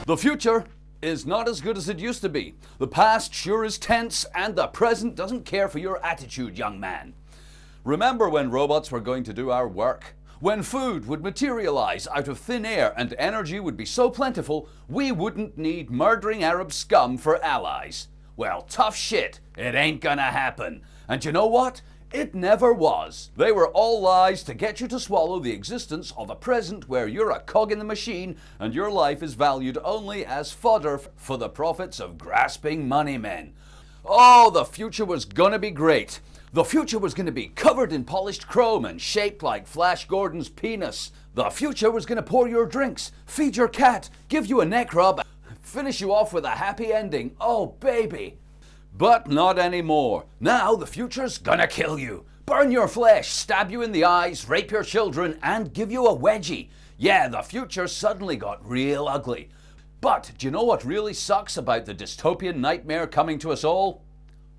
The future is not as good as it used to be. The past sure is tense, and the present doesn't care for your attitude, young man. Remember when robots were going to do our work? When food would materialize out of thin air and energy would be so plentiful, we wouldn't need murdering Arab scum for allies. Well, tough shit. It ain't gonna happen. And you know what? It never was. They were all lies to get you to swallow the existence of a present where you're a cog in the machine and your life is valued only as fodder for the profits of grasping money men. Oh, the future was gonna be great. The future was gonna be covered in polished chrome and shaped like Flash Gordon's penis. The future was gonna pour your drinks, feed your cat, give you a neck rub, finish you off with a happy ending. Oh, baby. But not anymore. Now the future's gonna kill you, burn your flesh, stab you in the eyes, rape your children, and give you a wedgie. Yeah, the future suddenly got real ugly. But do you know what really sucks about the dystopian nightmare coming to us all?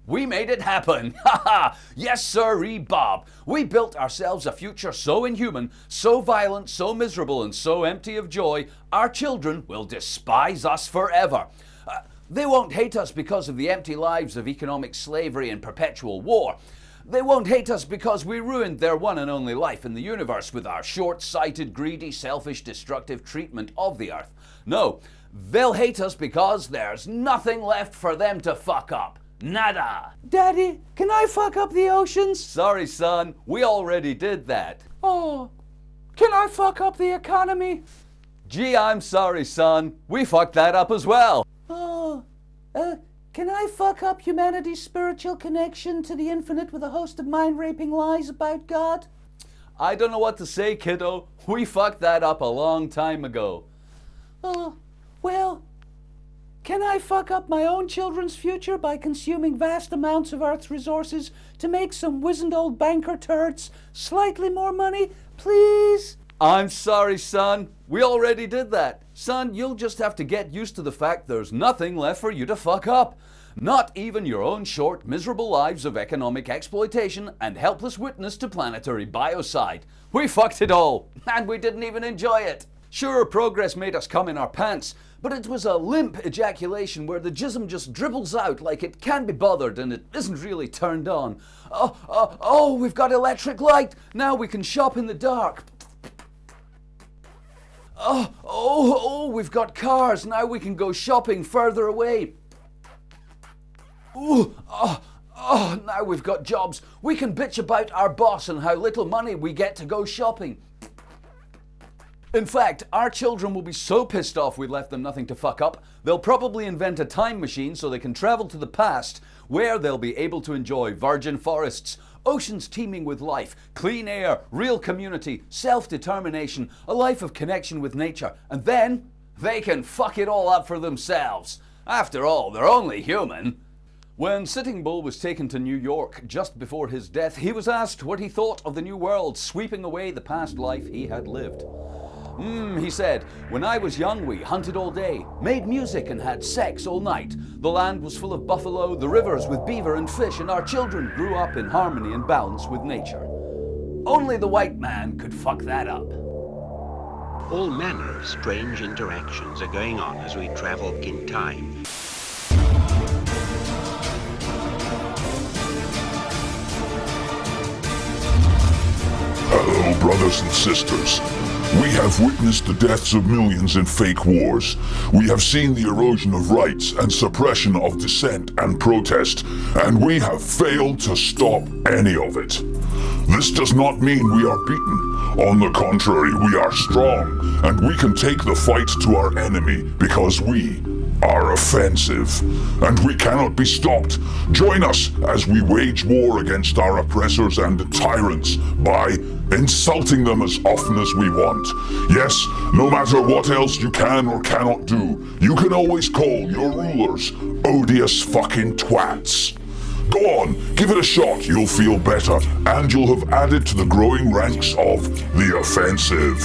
We made it happen. Haha! Yes, sirree, Bob. We built ourselves a future so inhuman, so violent, so miserable, and so empty of joy, our children will despise us forever. They won't hate us because of the empty lives of economic slavery and perpetual war. They won't hate us because we ruined their one and only life in the universe with our short-sighted, greedy, selfish, destructive treatment of the earth. No, they'll hate us because there's nothing left for them to fuck up. Nada. Daddy, can I fuck up the oceans? Sorry, son, we already did that. Oh, can I fuck up the economy? Gee, I'm sorry, son. We fucked that up as well. Oh, can I fuck up humanity's spiritual connection to the infinite with a host of mind-raping lies about God? I don't know what to say, kiddo. We fucked that up a long time ago. Oh, well, can I fuck up my own children's future by consuming vast amounts of Earth's resources to make some wizened old banker turds slightly more money, please? I'm sorry, son. We already did that. Son, you'll just have to get used to the fact there's nothing left for you to fuck up. Not even your own short, miserable lives of economic exploitation and helpless witness to planetary biocide. We fucked it all, and we didn't even enjoy it. Sure, progress made us come in our pants, but it was a limp ejaculation where the jism just dribbles out like it can be bothered and it isn't really turned on. Oh, we've got electric light. Now we can shop in the dark. We've got cars. Now we can go shopping further away. Now we've got jobs. We can bitch about our boss and how little money we get to go shopping. In fact, our children will be so pissed off we left them nothing to fuck up, they'll probably invent a time machine so they can travel to the past, where they'll be able to enjoy virgin forests, oceans teeming with life, clean air, real community, self-determination, a life of connection with nature, and then they can fuck it all up for themselves. After all, they're only human. When Sitting Bull was taken to New York just before his death, he was asked what he thought of the new world sweeping away the past life he had lived. He said, when I was young we hunted all day, made music and had sex all night. The land was full of buffalo, the rivers with beaver and fish, and our children grew up in harmony and balance with nature. Only the white man could fuck that up. All manner of strange interactions are going on as we travel in time. Hello, brothers and sisters. We have witnessed the deaths of millions in fake wars. We have seen the erosion of rights and suppression of dissent and protest, and we have failed to stop any of it. This does not mean we are beaten. On the contrary, we are strong, and we can take the fight to our enemy because we are offensive, and we cannot be stopped. Join us as we wage war against our oppressors and tyrants by insulting them as often as we want. Yes, no matter what else you can or cannot do, you can always call your rulers odious fucking twats. Go on, give it a shot, you'll feel better, and you'll have added to the growing ranks of the offensive.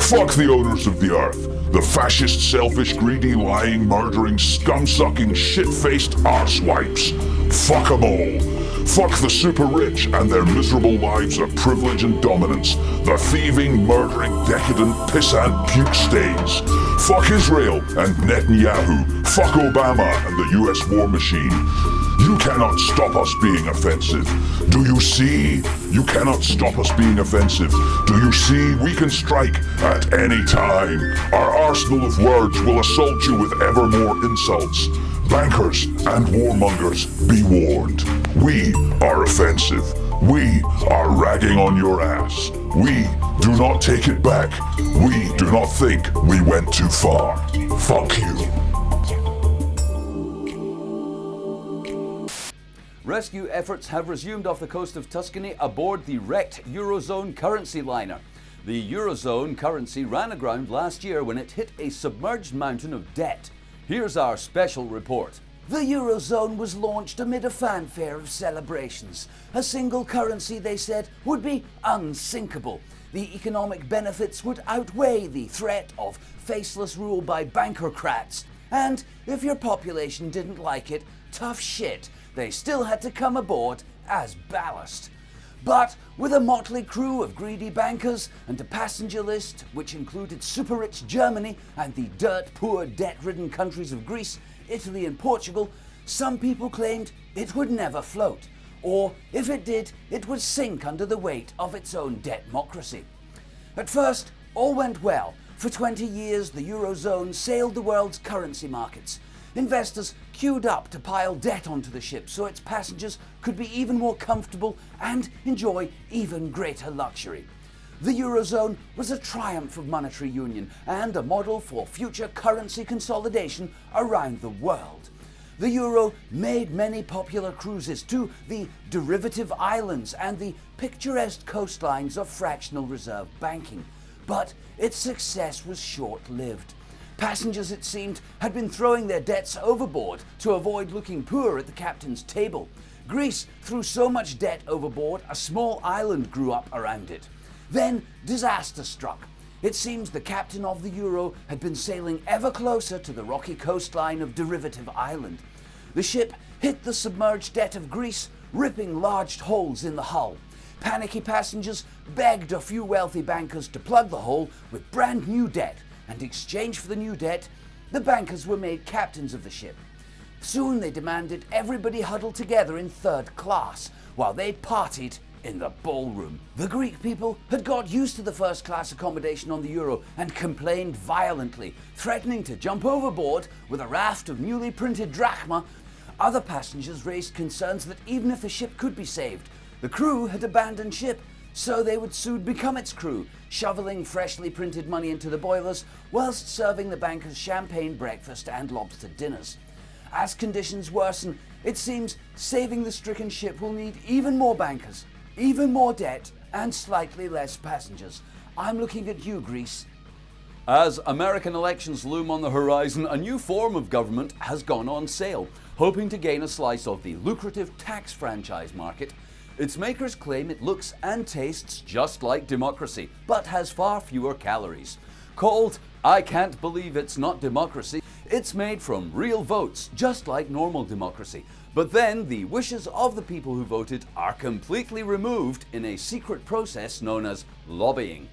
Fuck the owners of the earth. The fascist, selfish, greedy, lying, murdering, scum-sucking, shit-faced arsewipes. Fuck 'em all. Fuck the super rich and their miserable lives of privilege and dominance. The thieving, murdering, decadent, pissant puke stains. Fuck Israel and Netanyahu. Fuck Obama and the US war machine. You cannot stop us being offensive. Do you see? You cannot stop us being offensive. Do you see? We can strike at any time. Our arsenal of words will assault you with ever more insults. Bankers and warmongers, be warned. We are offensive. We are ragging on your ass. We do not take it back. We do not think we went too far. Fuck you. Rescue efforts have resumed off the coast of Tuscany aboard the wrecked Eurozone currency liner. The Eurozone currency ran aground last year when it hit a submerged mountain of debt. Here's our special report. The Eurozone was launched amid a fanfare of celebrations. A single currency, they said, would be unsinkable. The economic benefits would outweigh the threat of faceless rule by bankercrats. And if your population didn't like it, tough shit, they still had to come aboard as ballast. But with a motley crew of greedy bankers and a passenger list which included super-rich Germany and the dirt-poor, debt-ridden countries of Greece, Italy and Portugal, some people claimed it would never float, or if it did, it would sink under the weight of its own debtmocracy. At first, all went well. For 20 years, the Eurozone sailed the world's currency markets. Investors queued up to pile debt onto the ship so its passengers could be even more comfortable and enjoy even greater luxury. The Eurozone was a triumph of monetary union and a model for future currency consolidation around the world. The Euro made many popular cruises to the derivative islands and the picturesque coastlines of fractional reserve banking, but its success was short-lived. Passengers, it seemed, had been throwing their debts overboard to avoid looking poor at the captain's table. Greece threw so much debt overboard, a small island grew up around it. Then disaster struck. It seems the captain of the Euro had been sailing ever closer to the rocky coastline of Derivative Island. The ship hit the submerged deck of Greece, ripping large holes in the hull. Panicky passengers begged a few wealthy bankers to plug the hole with brand new debt, and in exchange for the new debt, the bankers were made captains of the ship. Soon they demanded everybody huddle together in third class while they partied in the ballroom. The Greek people had got used to the first class accommodation on the Euro and complained violently, threatening to jump overboard with a raft of newly printed drachma. Other passengers raised concerns that even if the ship could be saved, the crew had abandoned ship, so they would soon become its crew, shoveling freshly printed money into the boilers whilst serving the bankers champagne breakfast and lobster dinners. As conditions worsen, it seems saving the stricken ship will need even more bankers, even more debt, and slightly less passengers. I'm looking at you, Greece. As American elections loom on the horizon, a new form of government has gone on sale, hoping to gain a slice of the lucrative tax franchise market. Its makers claim it looks and tastes just like democracy, but has far fewer calories. Called I Can't Believe It's Not Democracy, it's made from real votes, just like normal democracy. But then the wishes of the people who voted are completely removed in a secret process known as lobbying.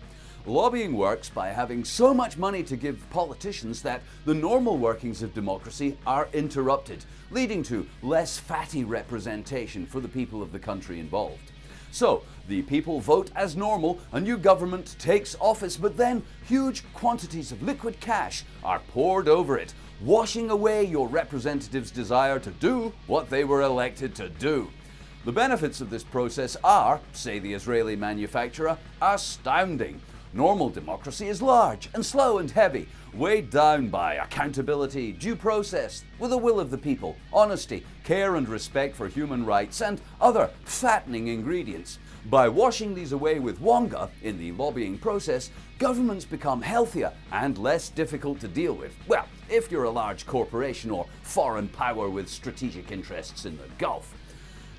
Lobbying works by having so much money to give politicians that the normal workings of democracy are interrupted, leading to less fatty representation for the people of the country involved. So, the people vote as normal, a new government takes office, but then huge quantities of liquid cash are poured over it, washing away your representatives' desire to do what they were elected to do. The benefits of this process are, say the Israeli manufacturer, astounding. Normal democracy is large and slow and heavy, weighed down by accountability, due process, with the will of the people, honesty, care and respect for human rights, and other fattening ingredients. By washing these away with Wonga in the lobbying process, governments become healthier and less difficult to deal with. Well, if you're a large corporation or foreign power with strategic interests in the Gulf.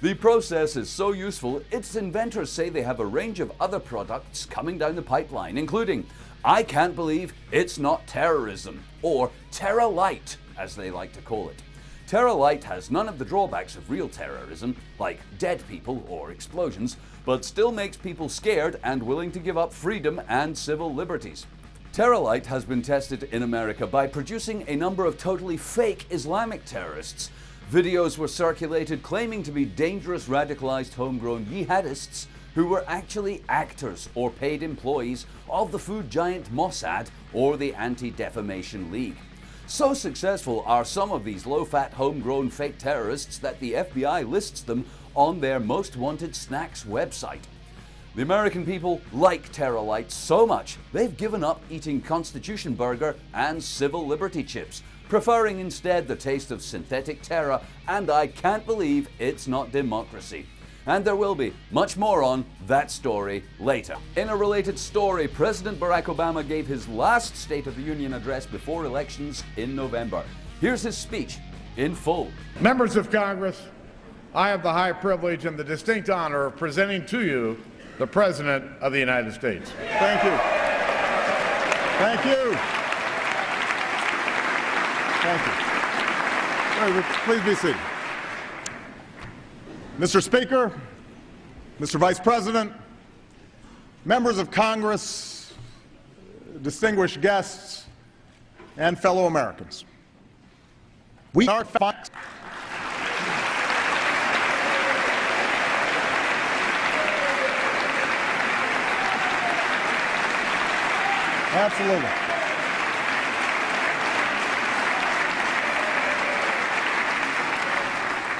The process is so useful, its inventors say they have a range of other products coming down the pipeline, including I Can't Believe It's Not Terrorism, or Terra Light, as they like to call it. Terror Light has none of the drawbacks of real terrorism, like dead people or explosions, but still makes people scared and willing to give up freedom and civil liberties. Terror Light has been tested in America by producing a number of totally fake Islamic terrorists. Videos were circulated claiming to be dangerous radicalized homegrown jihadists who were actually actors or paid employees of the food giant Mossad or the Anti-Defamation League. So successful are some of these low-fat homegrown fake terrorists that the FBI lists them on their most wanted snacks website. The American people like Terror Light so much they've given up eating Constitution Burger and civil liberty chips, preferring instead the taste of synthetic terror, and I can't believe it's not democracy. And there will be much more on that story later. In a related story, President Barack Obama gave his last State of the Union address before elections in November. Here's his speech in full. Members of Congress, I have the high privilege and the distinct honor of presenting to you the President of the United States. Thank you. Thank you. Thank you. All right, please be seated. Mr. Speaker, Mr. Vice President, members of Congress, distinguished guests, and fellow Americans. We are facts. Absolutely.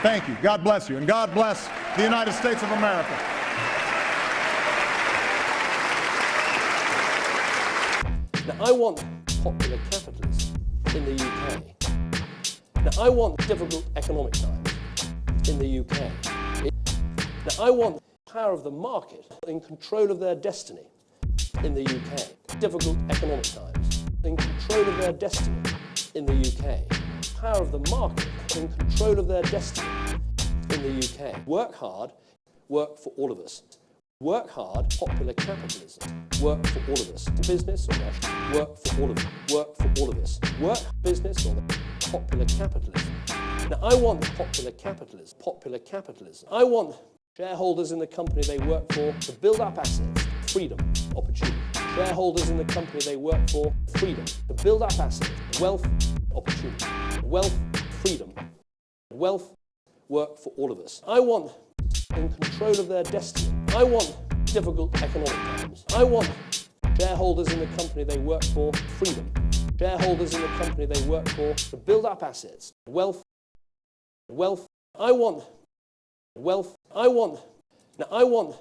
Thank you. God bless you. And God bless the United States of America. Now, I want popular capitalism in the UK. Now, I want difficult economic times in the UK. Now, I want the power of the market in control of their destiny in the UK. Difficult economic times in control of their destiny in the UK. Power of the market in control of their destiny in the UK. Work hard, work for all of us. Work hard, popular capitalism. Work for all of us. Business or national. Work for all of us. Work for all of us. Work, business or popular capitalism. Now I want popular capitalism. Popular capitalism. I want shareholders in the company they work for to build up assets, freedom, opportunity. Shareholders in the company they work for, freedom, to build up assets, wealth, opportunity. Wealth, freedom, wealth, work for all of us. I want in control of their destiny. I want difficult economic times. I want shareholders in the company they work for, freedom. Shareholders in the company they work for to build up assets, wealth, wealth. I want wealth. I want. Now I want.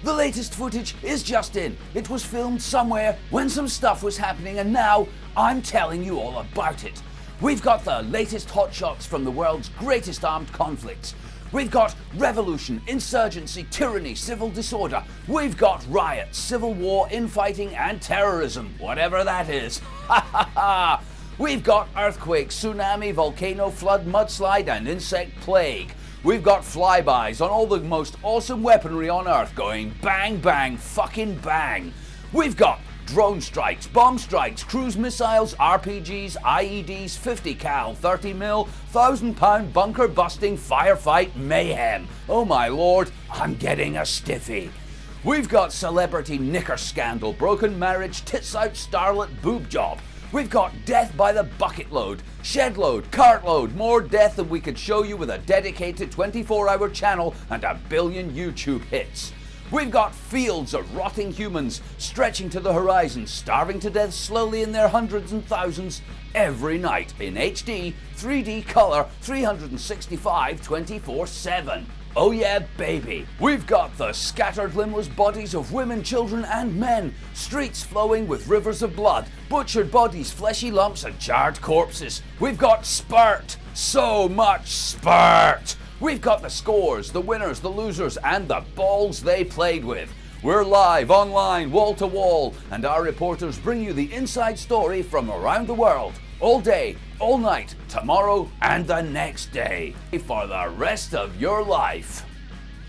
The latest footage is just in. It was filmed somewhere when some stuff was happening, and now I'm telling you all about it. We've got the latest hotshots from the world's greatest armed conflicts. We've got revolution, insurgency, tyranny, civil disorder. We've got riots, civil war, infighting, and terrorism, whatever that is. Ha ha ha! We've got earthquake, tsunami, volcano, flood, mudslide, and insect plague. We've got flybys on all the most awesome weaponry on Earth going bang, bang, fucking bang. We've got drone strikes, bomb strikes, cruise missiles, RPGs, IEDs, 50 cal, 30 mil, 1,000-pound bunker busting firefight mayhem. Oh my lord, I'm getting a stiffy. We've got celebrity knicker scandal, broken marriage, tits out starlet boob job. We've got death by the bucket load, shed load, cart load, more death than we could show you with a dedicated 24-hour channel and a billion YouTube hits. We've got fields of rotting humans stretching to the horizon, starving to death slowly in their hundreds and thousands every night in HD, 3D color, 365, 24/7. Oh yeah, baby. We've got the scattered limbless bodies of women, children and men, streets flowing with rivers of blood, butchered bodies, fleshy lumps and charred corpses. We've got spurt, so much spurt. We've got the scores, the winners, the losers and the balls they played with. We're live, online, wall to wall, and our reporters bring you the inside story from around the world. All day, all night, tomorrow and the next day, for the rest of your life.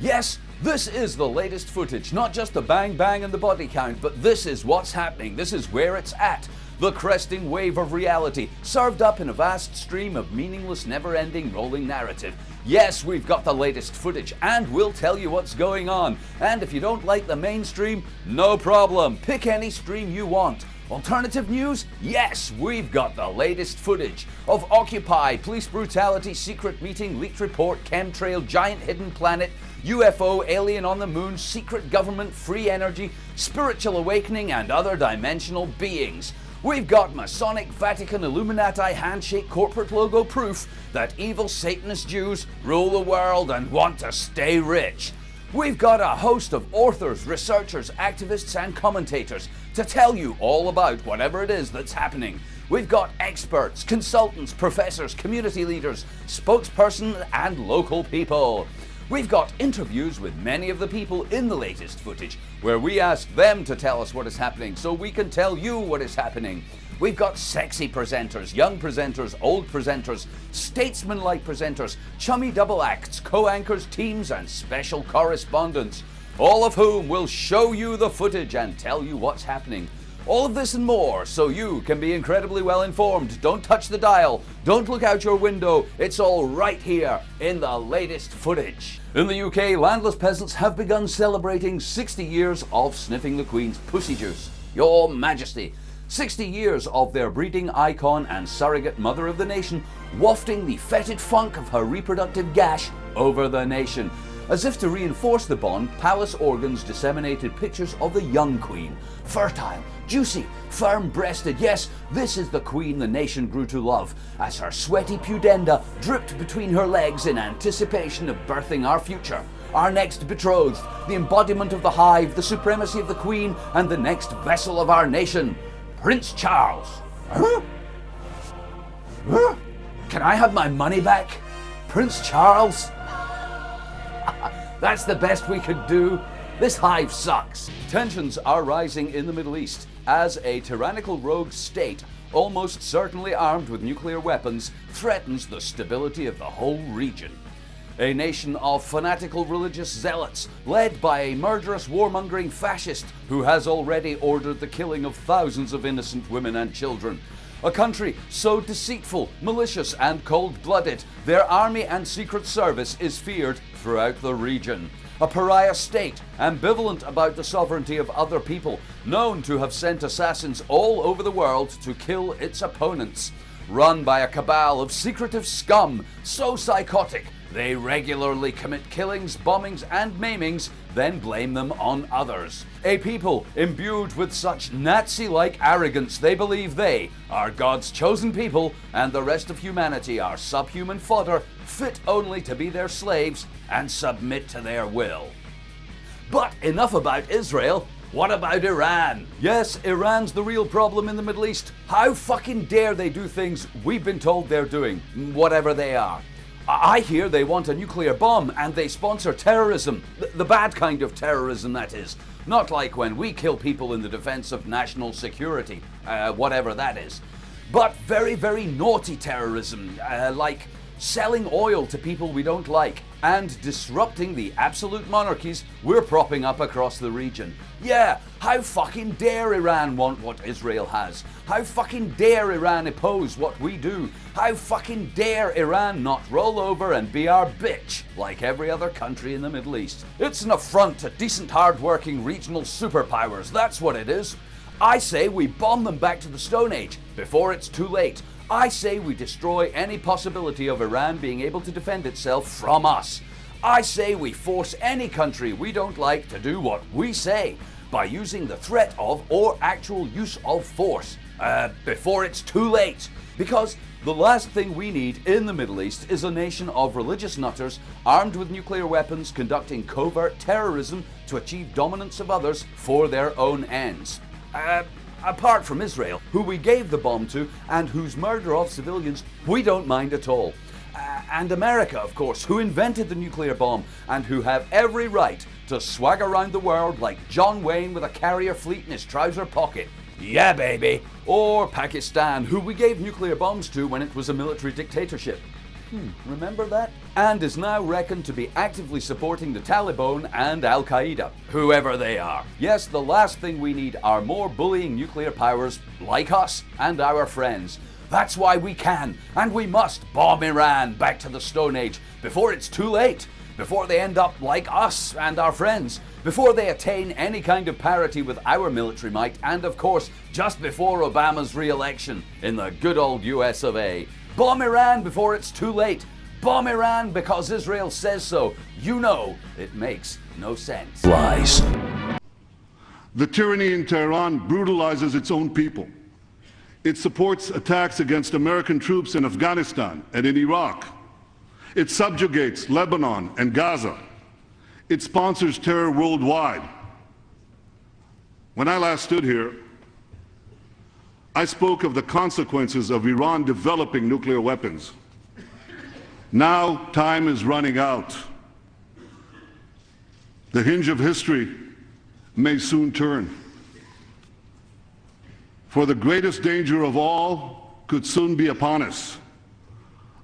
Yes, this is the latest footage, not just the bang bang and the body count, but this is what's happening, this is where it's at. the cresting wave of reality, served up in a vast stream of meaningless, never-ending rolling narrative. Yes, we've got the latest footage, and we'll tell you what's going on. And if you don't like the mainstream, no problem. Pick any stream you want. Alternative news? Yes, we've got the latest footage of Occupy, police brutality, secret meeting, leaked report, chemtrail, giant hidden planet, UFO, alien on the moon, secret government, free energy, spiritual awakening, and other dimensional beings. We've got Masonic, Vatican, Illuminati, handshake, corporate logo proof that evil Satanist Jews rule the world and want to stay rich. We've got a host of authors, researchers, activists, and commentators to tell you all about whatever it is that's happening. We've got experts, consultants, professors, community leaders, spokespersons, and local people. We've got interviews with many of the people in the latest footage, where we ask them to tell us what is happening so we can tell you what is happening. We've got sexy presenters, young presenters, old presenters, statesman-like presenters, chummy double acts, co-anchors, teams, and special correspondents, all of whom will show you the footage and tell you what's happening. All of this and more, so you can be incredibly well informed. Don't touch the dial, don't look out your window, it's all right here in the latest footage. In the UK, landless peasants have begun celebrating 60 years of sniffing the Queen's pussy juice. Your Majesty. 60 years of their breeding icon and surrogate mother of the nation wafting the fetid funk of her reproductive gash over the nation. As if to reinforce the bond, palace organs disseminated pictures of the young Queen. Fertile, juicy, firm-breasted. Yes, this is the Queen the nation grew to love, as her sweaty pudenda dripped between her legs in anticipation of birthing our future. Our next betrothed, the embodiment of the hive, the supremacy of the Queen, and the next vessel of our nation, Prince Charles. Huh? Huh? Can I have my money back? Prince Charles? That's the best we could do. This hive sucks. Tensions are rising in the Middle East as a tyrannical rogue state, almost certainly armed with nuclear weapons, threatens the stability of the whole region. A nation of fanatical religious zealots, led by a murderous warmongering fascist who has already ordered the killing of thousands of innocent women and children. A country so deceitful, malicious, and cold-blooded, their army and secret service is feared throughout the region. A pariah state, ambivalent about the sovereignty of other people, known to have sent assassins all over the world to kill its opponents. Run by a cabal of secretive scum, so psychotic, they regularly commit killings, bombings, and maimings, then blame them on others. A people imbued with such Nazi-like arrogance they believe they are God's chosen people and the rest of humanity are subhuman fodder, fit only to be their slaves and submit to their will. But enough about Israel. What about Iran? Yes, Iran's the real problem in the Middle East. How fucking dare they do things we've been told they're doing, whatever they are. I hear they want a nuclear bomb and they sponsor terrorism. The bad kind of terrorism, that is. Not like when we kill people in the defense of national security, whatever that is. But very, very naughty terrorism, like selling oil to people we don't like and disrupting the absolute monarchies we're propping up across the region. Yeah, how fucking dare Iran want what Israel has? How fucking dare Iran oppose what we do? How fucking dare Iran not roll over and be our bitch like every other country in the Middle East? It's an affront to decent, hard-working regional superpowers, that's what it is. I say we bomb them back to the Stone Age before it's too late. I say we destroy any possibility of Iran being able to defend itself from us. I say we force any country we don't like to do what we say by using the threat of or actual use of force before it's too late. Because the last thing we need in the Middle East is a nation of religious nutters armed with nuclear weapons conducting covert terrorism to achieve dominance of others for their own ends. Apart from Israel, who we gave the bomb to and whose murder of civilians we don't mind at all. And America, of course, who invented the nuclear bomb and who have every right to swag around the world like John Wayne with a carrier fleet in his trouser pocket. Yeah, baby. Or Pakistan, who we gave nuclear bombs to when it was a military dictatorship. Remember that? And is now reckoned to be actively supporting the Taliban and Al Qaeda, whoever they are. Yes, the last thing we need are more bullying nuclear powers like us and our friends. That's why we can and we must bomb Iran back to the Stone Age before it's too late, before they end up like us and our friends, before they attain any kind of parity with our military might, and of course, just before Obama's re-election in the good old US of A. Bomb Iran before it's too late. Bomb Iran because Israel says so. You know, it makes no sense. Lies. The tyranny in Tehran brutalizes its own people. It supports attacks against American troops in Afghanistan and in Iraq. It subjugates Lebanon and Gaza. It sponsors terror worldwide. When I last stood here, I spoke of the consequences of Iran developing nuclear weapons. Now time is running out. The hinge of history may soon turn. For the greatest danger of all could soon be upon us.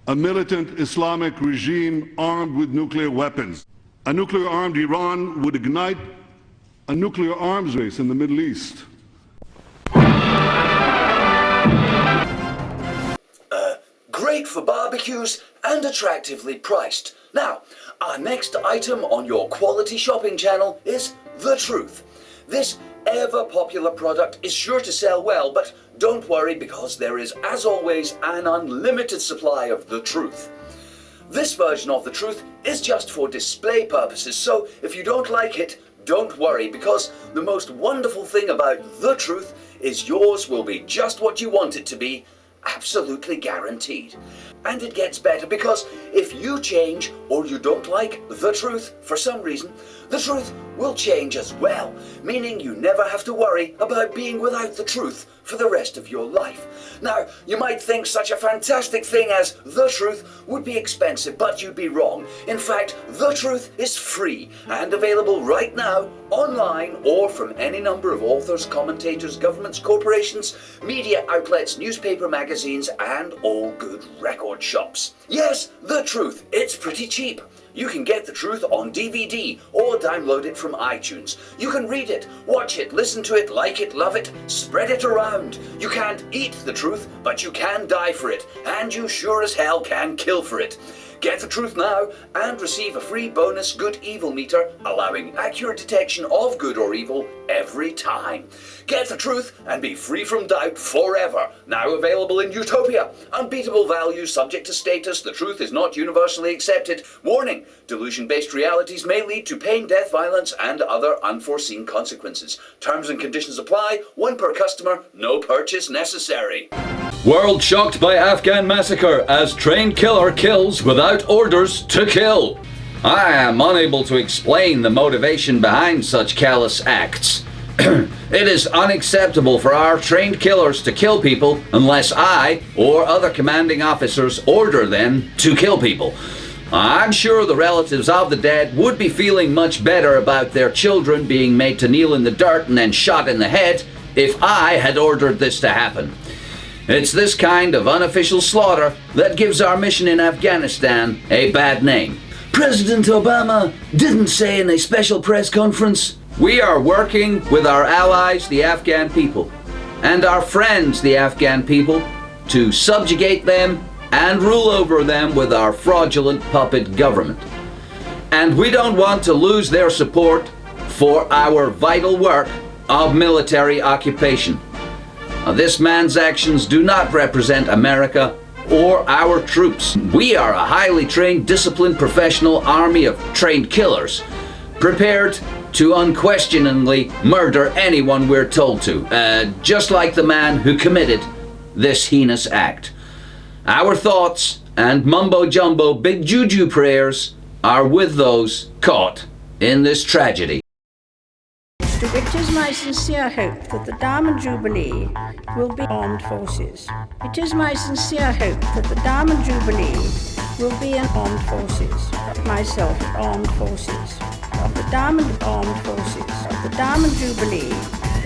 A militant Islamic regime armed with nuclear weapons. A nuclear-armed Iran would ignite a nuclear arms race in the Middle East. Great for barbecues and attractively priced. Now, our next item on your quality shopping channel is The Truth. This ever-popular product is sure to sell well, but don't worry because there is, as always, an unlimited supply of The Truth. This version of The Truth is just for display purposes, so if you don't like it, don't worry, because the most wonderful thing about The Truth is yours will be just what you want it to be, absolutely guaranteed. And it gets better because if you change or you don't like The Truth for some reason, The Truth will change as well, meaning you never have to worry about being without The Truth for the rest of your life. Now, you might think such a fantastic thing as The Truth would be expensive, but you'd be wrong. In fact, The Truth is free and available right now online or from any number of authors, commentators, governments, corporations, media outlets, newspaper magazines, and all good record shops. Yes, The Truth, it's pretty cheap. You can get The Truth on DVD or download it from iTunes. You can read it, watch it, listen to it, like it, love it, spread it around. You can't eat The Truth, but you can die for it, and you sure as hell can kill for it. Get The Truth now and receive a free bonus good-evil meter allowing accurate detection of good or evil every time. Get The Truth and be free from doubt forever. Now available in Utopia. Unbeatable value subject to status. The Truth is not universally accepted. Warning, delusion-based realities may lead to pain, death, violence, and other unforeseen consequences. Terms and conditions apply. One per customer. No purchase necessary. World shocked by Afghan massacre as trained killer kills without orders to kill. I am unable to explain the motivation behind such callous acts. It is unacceptable for our trained killers to kill people unless I or other commanding officers order them to kill people. I'm sure the relatives of the dead would be feeling much better about their children being made to kneel in the dirt and then shot in the head if I had ordered this to happen. It's this kind of unofficial slaughter that gives our mission in Afghanistan a bad name. President Obama didn't say in a special press conference, "We are working with our allies, the Afghan people, and our friends, the Afghan people, to subjugate them and rule over them with our fraudulent puppet government. And we don't want to lose their support for our vital work of military occupation." This man's actions do not represent America or our troops. We are a highly trained, disciplined, professional army of trained killers, prepared to unquestioningly murder anyone we're told to, just like the man who committed this heinous act. Our thoughts and mumbo-jumbo big juju prayers are with those caught in this tragedy. It is my sincere hope that the Diamond Jubilee will be armed forces. It is my sincere hope that the Diamond Jubilee will be an armed forces. Myself, armed forces. Of the Diamond Armed Forces. Of the Diamond Jubilee,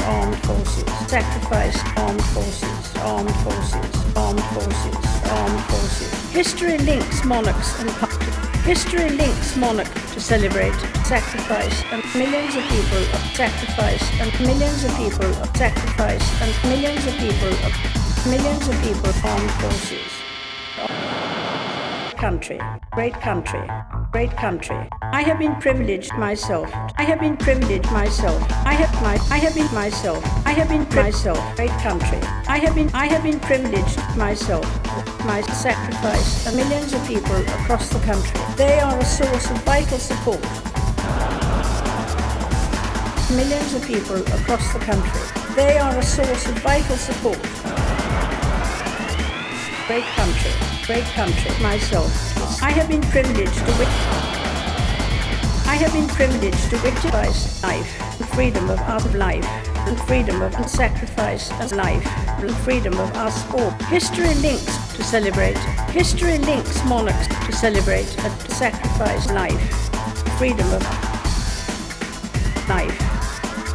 armed forces. Sacrifice, armed forces. Armed forces. Armed forces. Armed forces. History links monarchs and history links monarch to celebrate, sacrifice, and millions of people sacrifice, and millions of people sacrifice, and millions of people armed forces. Country, great country, great country. I have been privileged myself. I have been privileged myself. I have been myself. I have been myself. Great country. I have been privileged myself. My sacrifice and millions of people across the country. They are a source of vital support. Millions of people across the country. They are a source of vital support. Great country, myself. I have been privileged to witness life, and freedom of our life, and freedom of sacrifice and life, and freedom of us all. History links to celebrate. History links monarchs to celebrate and to sacrifice life, freedom of life,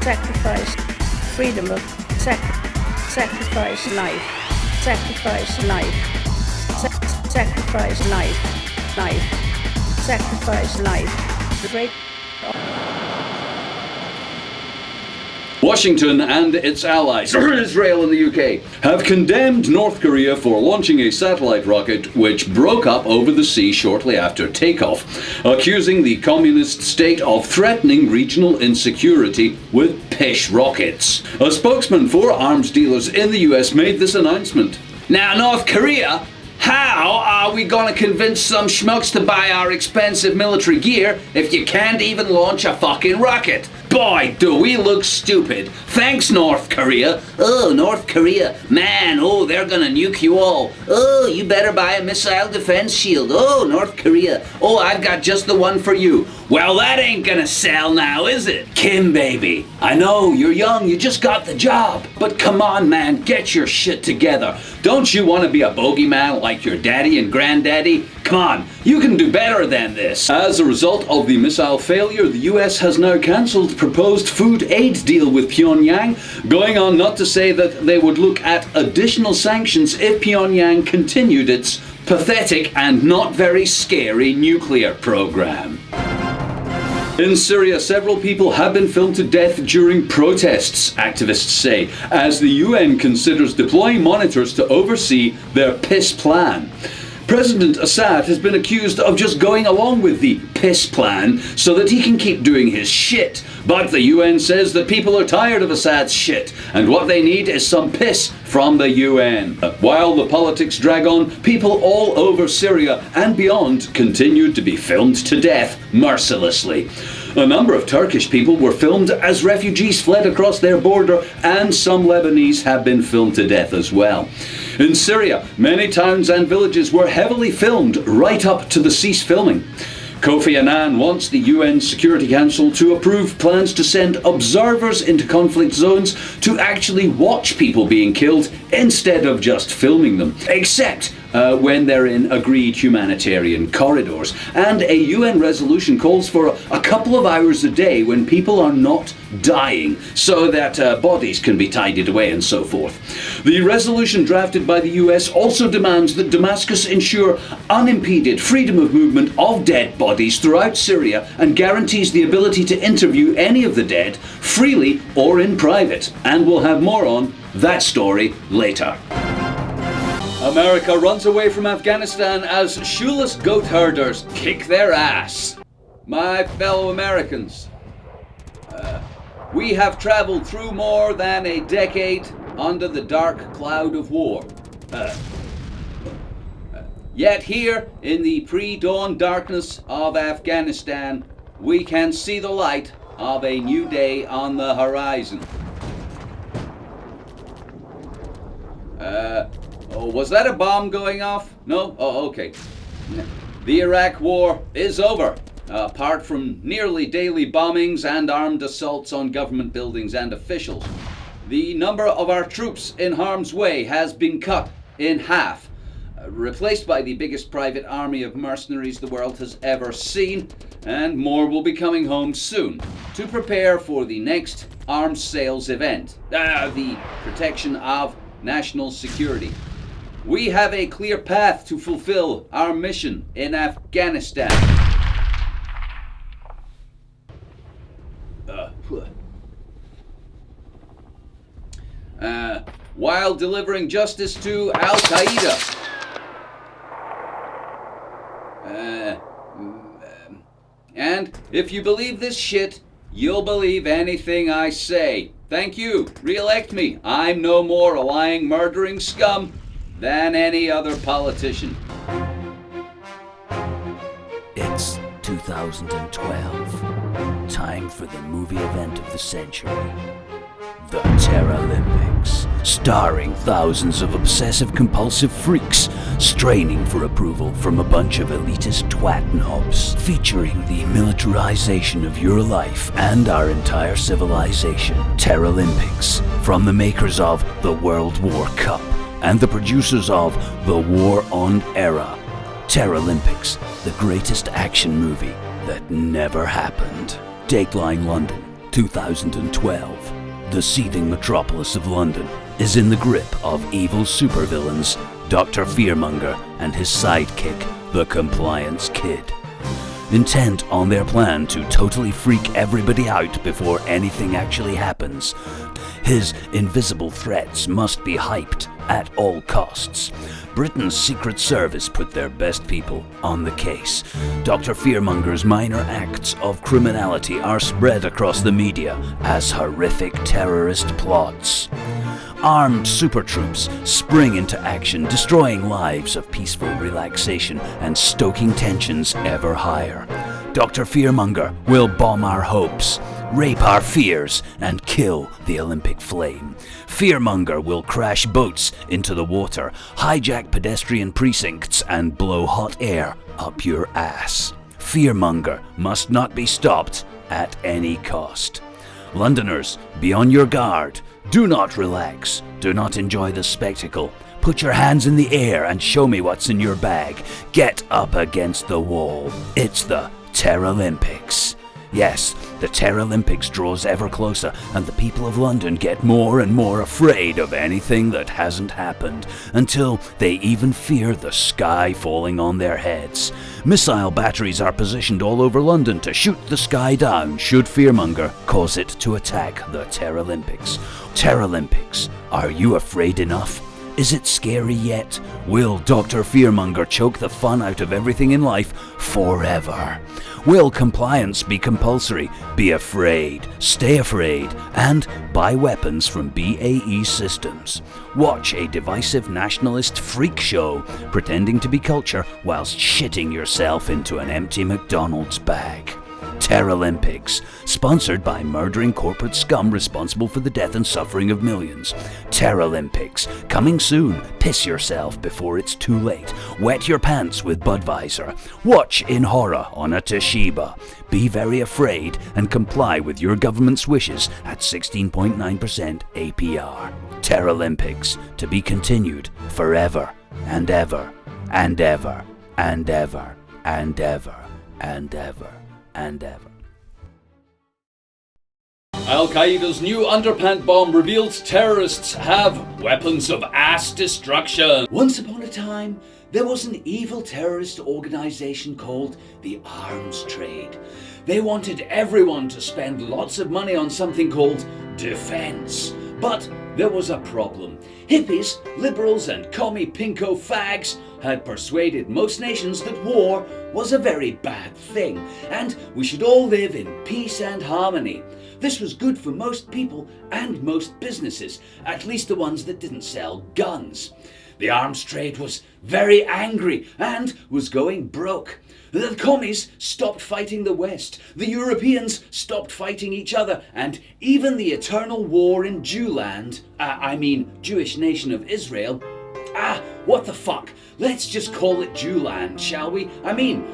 sacrifice, freedom of sacrifice life, sacrifice life, sacrifice life, sacrifice life. The great. Washington and its allies, Israel and the UK, have condemned North Korea for launching a satellite rocket which broke up over the sea shortly after takeoff, accusing the communist state of threatening regional insecurity with pish rockets. A spokesman for arms dealers in the US made this announcement. Now, North Korea, how are we gonna convince some schmucks to buy our expensive military gear if you can't even launch a fucking rocket? Boy, do we look stupid. Thanks, North Korea. Oh, North Korea. Man, oh, they're gonna nuke you all. Oh, you better buy a missile defense shield. Oh, North Korea. Oh, I've got just the one for you. Well, that ain't gonna sell now, is it? Kim, baby. I know, you're young, you just got the job. But come on, man, get your shit together. Don't you want to be a bogeyman like your daddy and granddaddy? Come on, you can do better than this. As a result of the missile failure, the US has now cancelled proposed food aid deal with Pyongyang, going on not to say that they would look at additional sanctions if Pyongyang continued its pathetic and not very scary nuclear program. In Syria, several people have been filmed to death during protests, activists say, as the UN considers deploying monitors to oversee their piss plan. President Assad has been accused of just going along with the piss plan so that he can keep doing his shit. But the UN says that people are tired of Assad's shit, and what they need is some piss from the UN. While the politics drag on, people all over Syria and beyond continue to be filmed to death mercilessly. A number of Turkish people were filmed as refugees fled across their border, and some Lebanese have been filmed to death as well. In Syria, many towns and villages were heavily filmed right up to the cease filming. Kofi Annan wants the UN Security Council to approve plans to send observers into conflict zones to actually watch people being killed instead of just filming them, except when they're in agreed humanitarian corridors. And a UN resolution calls for a couple of hours a day when people are not dying, so that bodies can be tidied away and so forth. The resolution drafted by the US also demands that Damascus ensure unimpeded freedom of movement of dead bodies throughout Syria and guarantees the ability to interview any of the dead freely or in private. And we'll have more on that story later. America runs away from Afghanistan as shoeless goat herders kick their ass. My fellow Americans, we have traveled through more than a decade under the dark cloud of war. Yet here, in the pre-dawn darkness of Afghanistan, we can see the light of a new day on the horizon. Oh, was that a bomb going off? No? Oh, okay. The Iraq War is over. Apart from nearly daily bombings and armed assaults on government buildings and officials, the number of our troops in harm's way has been cut in half, replaced by the biggest private army of mercenaries the world has ever seen, and more will be coming home soon to prepare for the next arms sales event, the protection of national security. We have a clear path to fulfill our mission in Afghanistan. While delivering justice to Al-Qaeda. And if you believe this shit, you'll believe anything I say. Thank you. Re-elect me. I'm no more a lying, murdering scum than any other politician. It's 2012. Time for the movie event of the century. The Terralympics, starring thousands of obsessive-compulsive freaks straining for approval from a bunch of elitist twat knobs, featuring the militarization of your life and our entire civilization. Terralympics, from the makers of the World War Cup and the producers of The War on Era. Terralympics, the greatest action movie that never happened. Dateline London, 2012. The seething metropolis of London is in the grip of evil supervillains Dr. Fearmonger and his sidekick, the Compliance Kid. Intent on their plan to totally freak everybody out before anything actually happens, his invisible threats must be hyped at all costs. Britain's Secret Service put their best people on the case. Dr. Fearmonger's minor acts of criminality are spread across the media as horrific terrorist plots. Armed super troops spring into action, destroying lives of peaceful relaxation and stoking tensions ever higher. Dr. Fearmonger will bomb our hopes, rape our fears, and kill the Olympic flame. Fearmonger will crash boats into the water, hijack pedestrian precincts, and blow hot air up your ass. Fearmonger must not be stopped at any cost. Londoners, be on your guard. Do not relax. Do not enjoy the spectacle. Put your hands in the air and show me what's in your bag. Get up against the wall. It's the Terralympics. Yes, the Terralympics draws ever closer, and the people of London get more and more afraid of anything that hasn't happened, until they even fear the sky falling on their heads. Missile batteries are positioned all over London to shoot the sky down should Fearmonger cause it to attack the Terralympics. Terralympics, are you afraid enough? Is it scary yet? Will Dr. Fearmonger choke the fun out of everything in life forever? Will compliance be compulsory? Be afraid, stay afraid, and buy weapons from BAE Systems. Watch a divisive nationalist freak show pretending to be culture whilst shitting yourself into an empty McDonald's bag. Terralympics, sponsored by murdering corporate scum responsible for the death and suffering of millions. Terralympics, coming soon. Piss yourself before it's too late. Wet your pants with Budweiser. Watch in horror on a Toshiba. Be very afraid and comply with your government's wishes at 16.9% APR. Terralympics, to be continued forever and ever and ever and ever and ever and ever and ever. Al-Qaeda's new underpant bomb reveals terrorists have weapons of ass destruction. Once upon a time, there was an evil terrorist organization called the Arms Trade. They wanted everyone to spend lots of money on something called defense. But there was a problem. Hippies, liberals, and commie pinko fags had persuaded most nations that war was a very bad thing, and we should all live in peace and harmony. This was good for most people and most businesses, at least the ones that didn't sell guns. The arms trade was very angry and was going broke. The commies stopped fighting the West, the Europeans stopped fighting each other, and even the eternal war in Jewland, Jewish nation of Israel. What the fuck? Let's just call it Jewland, shall we?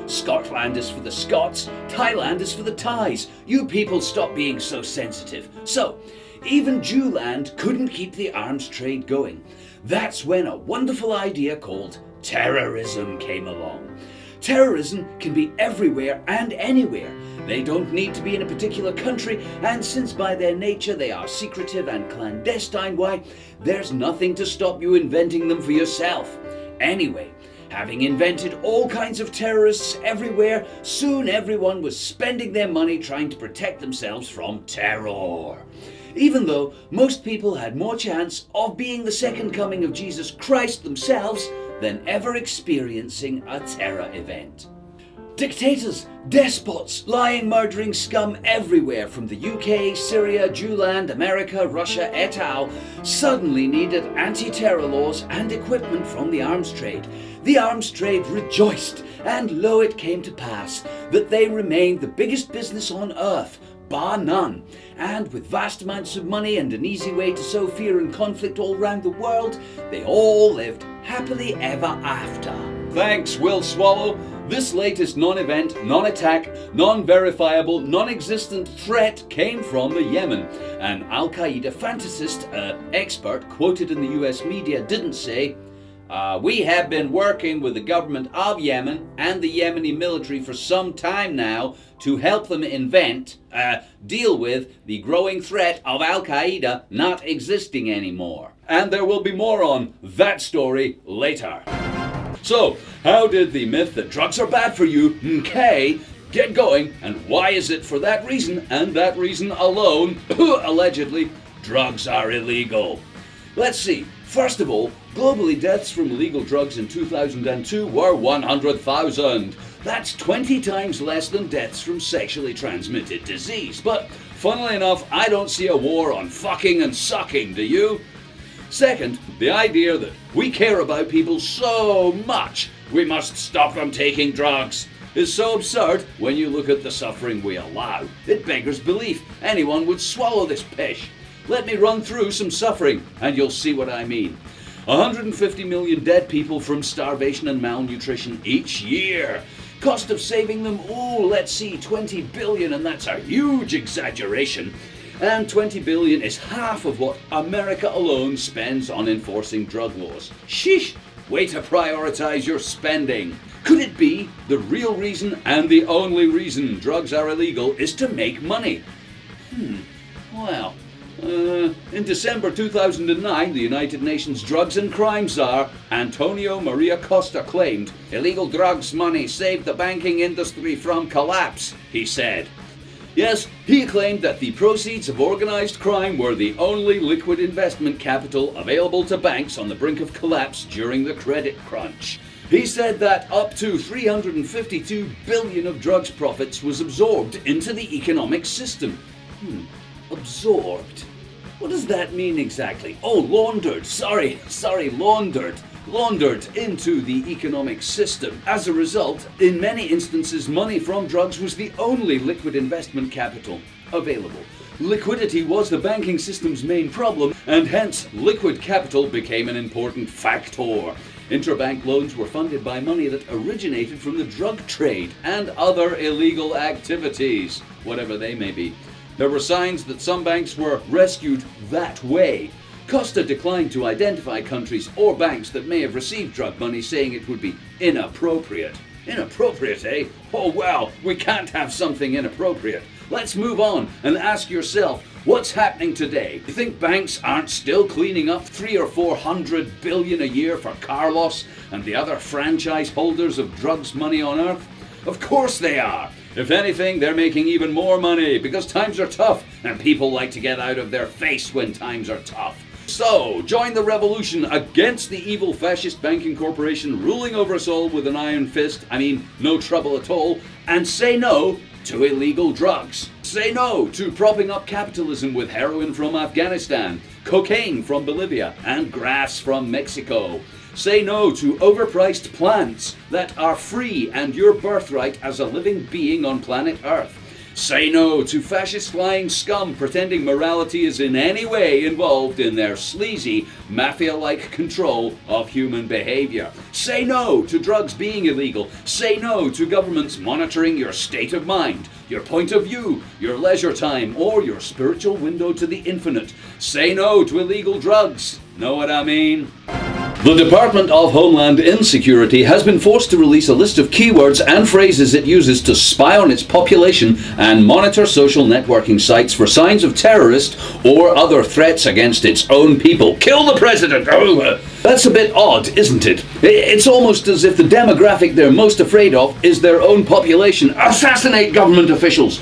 Scotland is for the Scots, Thailand is for the Thais. You people stop being so sensitive. So, even Jewland couldn't keep the arms trade going. That's when a wonderful idea called terrorism came along. Terrorism can be everywhere and anywhere. They don't need to be in a particular country, and since by their nature they are secretive and clandestine, why, there's nothing to stop you inventing them for yourself. Anyway, having invented all kinds of terrorists everywhere, soon everyone was spending their money trying to protect themselves from terror. Even though most people had more chance of being the second coming of Jesus Christ themselves than ever experiencing a terror event. Dictators, despots, lying, murdering scum everywhere from the UK, Syria, Jewland, America, Russia, et al. Suddenly needed anti-terror laws and equipment from the arms trade. The arms trade rejoiced, and lo, it came to pass that they remained the biggest business on earth, bar none. And with vast amounts of money and an easy way to sow fear and conflict all around the world, they all lived happily ever after. Thanks, Will Swallow. This latest non-event, non-attack, non-verifiable, non-existent threat came from the Yemen. An Al-Qaeda fantasist expert quoted in the US media didn't say, "We have been working with the government of Yemen and the Yemeni military for some time now to help them deal with the growing threat of Al-Qaeda not existing anymore." And there will be more on that story later. So, how did the myth that drugs are bad for you, get going, and why is it for that reason and that reason alone, allegedly, drugs are illegal? Let's see. First of all, globally deaths from illegal drugs in 2002 were 100,000. That's 20 times less than deaths from sexually transmitted disease. But, funnily enough, I don't see a war on fucking and sucking, do you? Second, the idea that we care about people so much we must stop them taking drugs is so absurd when you look at the suffering we allow. It beggars belief anyone would swallow this pish. Let me run through some suffering and you'll see what I mean. 150 million dead people from starvation and malnutrition each year. Cost of saving them, let's see, 20 billion, and that's a huge exaggeration. And 20 billion is half of what America alone spends on enforcing drug laws. Sheesh, way to prioritize your spending. Could it be the real reason and the only reason drugs are illegal is to make money? Well, in December 2009, the United Nations Drugs and Crime Czar, Antonio Maria Costa, claimed, "Illegal drugs money saved the banking industry from collapse," he said. Yes, he claimed that the proceeds of organized crime were the only liquid investment capital available to banks on the brink of collapse during the credit crunch. He said that up to 352 billion of drugs profits was absorbed into the economic system. Absorbed? What does that mean exactly? Laundered. Laundered into the economic system. As a result, in many instances, money from drugs was the only liquid investment capital available. Liquidity was the banking system's main problem, and hence liquid capital became an important factor. Interbank loans were funded by money that originated from the drug trade and other illegal activities, whatever they may be. There were signs that some banks were rescued that way. Costa declined to identify countries or banks that may have received drug money, saying it would be inappropriate. Inappropriate, eh? Oh well, we can't have something inappropriate. Let's move on and ask yourself, what's happening today? You think banks aren't still cleaning up 300 or 400 billion a year for Carlos and the other franchise holders of drugs money on earth? Of course they are. If anything, they're making even more money because times are tough and people like to get out of their face when times are tough. So, join the revolution against the evil fascist banking corporation ruling over us all with an iron fist, no trouble at all, and say no to illegal drugs. Say no to propping up capitalism with heroin from Afghanistan, cocaine from Bolivia, and grass from Mexico. Say no to overpriced plants that are free and your birthright as a living being on planet Earth. Say no to fascist-lying scum pretending morality is in any way involved in their sleazy, mafia-like control of human behavior. Say no to drugs being illegal. Say no to governments monitoring your state of mind, your point of view, your leisure time, or your spiritual window to the infinite. Say no to illegal drugs. Know what I mean? The Department of Homeland Insecurity has been forced to release a list of keywords and phrases it uses to spy on its population and monitor social networking sites for signs of terrorist or other threats against its own people. Kill the president! Oh, that's a bit odd, isn't it? It's almost as if the demographic they're most afraid of is their own population. Assassinate government officials!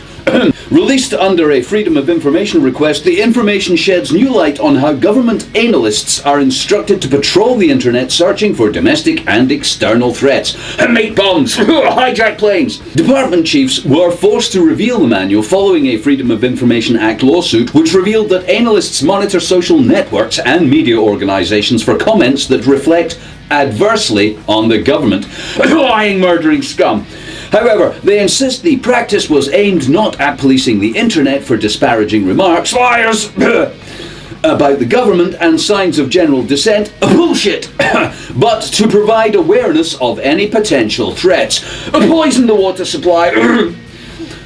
Released under a Freedom of Information request, the information sheds new light on how government analysts are instructed to patrol the internet searching for domestic and external threats. Make bombs! Hijack planes! Department chiefs were forced to reveal the manual following a Freedom of Information Act lawsuit which revealed that analysts monitor social networks and media organizations for comments that reflect adversely on the government. Lying, murdering scum! However, they insist the practice was aimed not at policing the internet for disparaging remarks, liars, about the government and signs of general dissent, bullshit, but to provide awareness of any potential threats. Poison the water supply.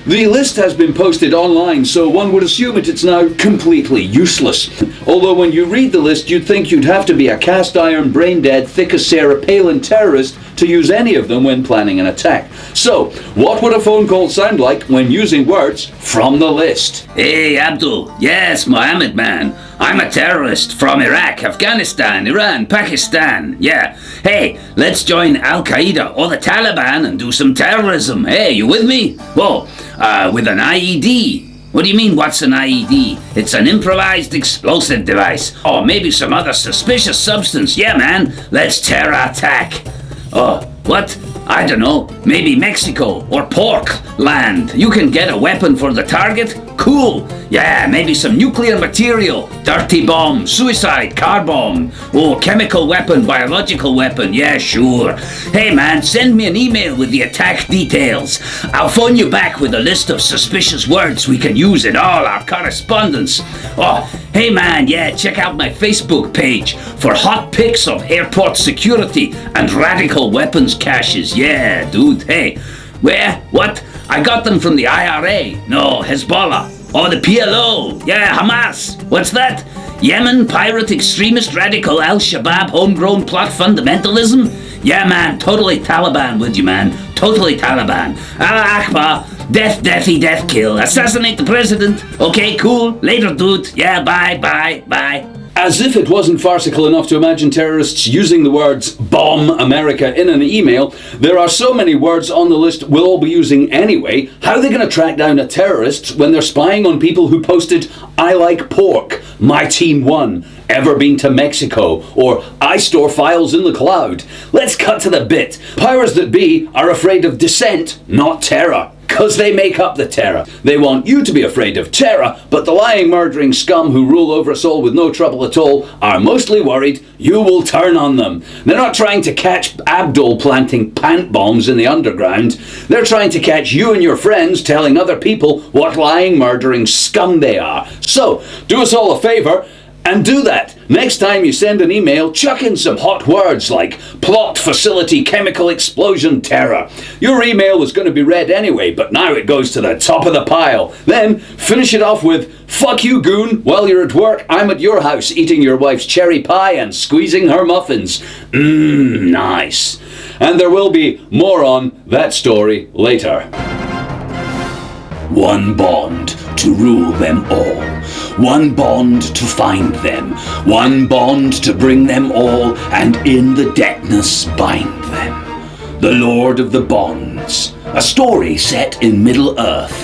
The list has been posted online, so one would assume it's now completely useless. Although when you read the list, you'd think you'd have to be a cast-iron, brain-dead, thick as Sarah Palin terrorist to use any of them when planning an attack. So, what would a phone call sound like when using words from the list? Hey, Abdul. Yes, Mohammed, man. I'm a terrorist from Iraq, Afghanistan, Iran, Pakistan. Yeah. Hey, let's join Al-Qaeda or the Taliban and do some terrorism. Hey, you with me? Whoa, with an IED. What do you mean, what's an IED? It's an improvised explosive device. Or maybe some other suspicious substance. Yeah, man. Let's terror attack. Oh, what? I don't know. Maybe Mexico or Porkland. You can get a weapon for the target? Cool. Yeah, maybe some nuclear material. Dirty bomb, suicide, car bomb. Oh, chemical weapon, biological weapon. Yeah, sure. Hey man, send me an email with the attack details. I'll phone you back with a list of suspicious words we can use in all our correspondence. Oh, hey man, yeah, check out my Facebook page for hot pics of airport security and radical weapons caches. Yeah, dude, hey. Where? What? I got them from the IRA. No, Hezbollah. Or the PLO. Yeah, Hamas. What's that? Yemen pirate extremist radical Al-Shabaab homegrown plot fundamentalism? Yeah, man, totally Taliban with you, man. Totally Taliban. Allah Akbar. Death, deathy, death, kill. Assassinate the president. Okay, cool. Later, dude. Yeah, bye, bye, bye. As if it wasn't farcical enough to imagine terrorists using the words bomb America in an email, there are so many words on the list we'll all be using anyway. How are they going to track down a terrorist when they're spying on people who posted I like pork, my team won, ever been to Mexico, or I store files in the cloud? Let's cut to the bit. Powers that be are afraid of dissent, not terror. Because they make up the terror. They want you to be afraid of terror, but the lying, murdering scum who rule over us all with no trouble at all are mostly worried you will turn on them. They're not trying to catch Abdul planting pant bombs in the underground. They're trying to catch you and your friends telling other people what lying, murdering scum they are. So, do us all a favour and do that. Next time you send an email, chuck in some hot words like plot, facility, chemical explosion, terror. Your email was going to be read anyway, but now it goes to the top of the pile. Then finish it off with, fuck you, goon, while you're at work, I'm at your house eating your wife's cherry pie and squeezing her muffins. Nice. And there will be more on that story later. One bond to rule them all. One bond to find them. One bond to bring them all, and in the deadness bind them. The Lord of the Bonds. A story set in Middle-earth.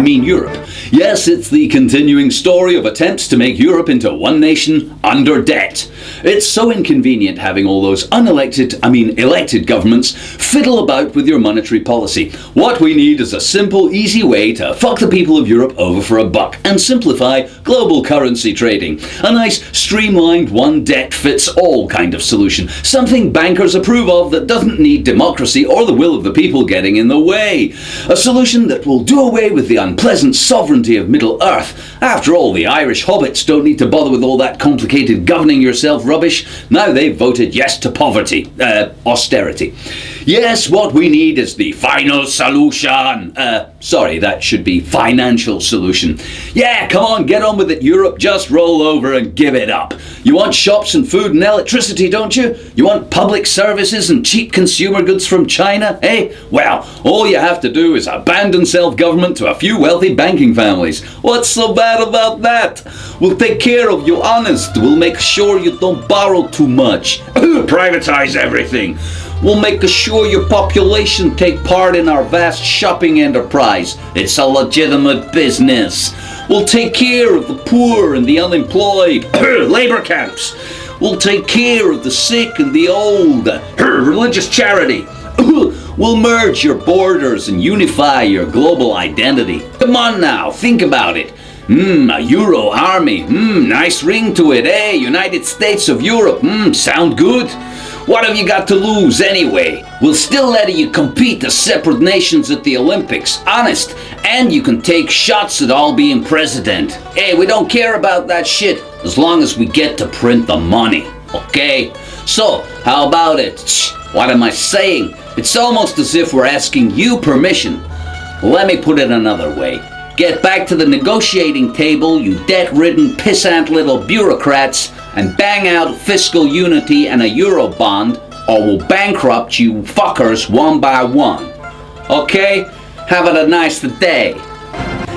Europe. Yes, it's the continuing story of attempts to make Europe into one nation under debt. It's so inconvenient having all those elected governments fiddle about with your monetary policy. What we need is a simple, easy way to fuck the people of Europe over for a buck and simplify global currency trading. A nice, streamlined, one-debt-fits-all kind of solution. Something bankers approve of that doesn't need democracy or the will of the people getting in the way. A solution that will do away with the unpleasant sovereignty of Middle-earth. After all, the Irish hobbits don't need to bother with all that complicated governing yourself rubbish. Now they've voted yes to austerity. Yes, what we need is the final solution. Sorry, that should be financial solution. Yeah, come on, get on with it, Europe. Just roll over and give it up. You want shops and food and electricity, don't you? You want public services and cheap consumer goods from China, eh? Well, all you have to do is abandon self-government to a few wealthy banking families. What's so bad about that? We'll take care of you, honest. We'll make sure you don't borrow too much. Privatize everything. We'll make sure your population take part in our vast shopping enterprise. It's a legitimate business. We'll take care of the poor and the unemployed. Labor camps. We'll take care of the sick and the old. Religious charity. We'll merge your borders and unify your global identity. Come on now, think about it. A Euro army. Nice ring to it, eh? United States of Europe. Sound good? What have you got to lose anyway? We'll still let you compete as separate nations at the Olympics, honest. And you can take shots at all being president. Hey, we don't care about that shit as long as we get to print the money, okay? So, how about it? What am I saying? It's almost as if we're asking you permission. Let me put it another way. Get back to the negotiating table, you debt-ridden, pissant little bureaucrats, and bang out fiscal unity and a Eurobond, or we'll bankrupt you fuckers one by one. Okay? Have it a nice day.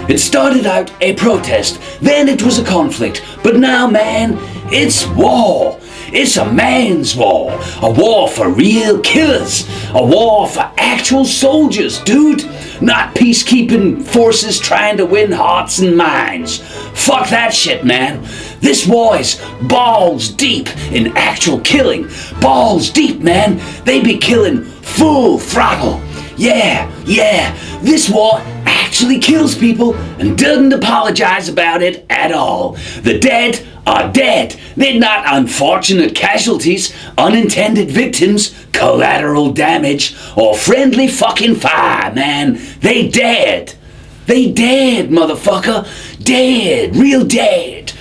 It started out a protest, then it was a conflict, but now, man, it's war. It's a man's war. A war for real killers. A war for actual soldiers, dude. Not peacekeeping forces trying to win hearts and minds. Fuck that shit, man. This war is balls deep in actual killing. Balls deep, man. They be killing full throttle. Yeah. This war actually kills people and doesn't apologize about it at all. The dead are dead. They're not unfortunate casualties, unintended victims, collateral damage, or friendly fucking fire, man. They dead. They dead, motherfucker. Dead. Real dead.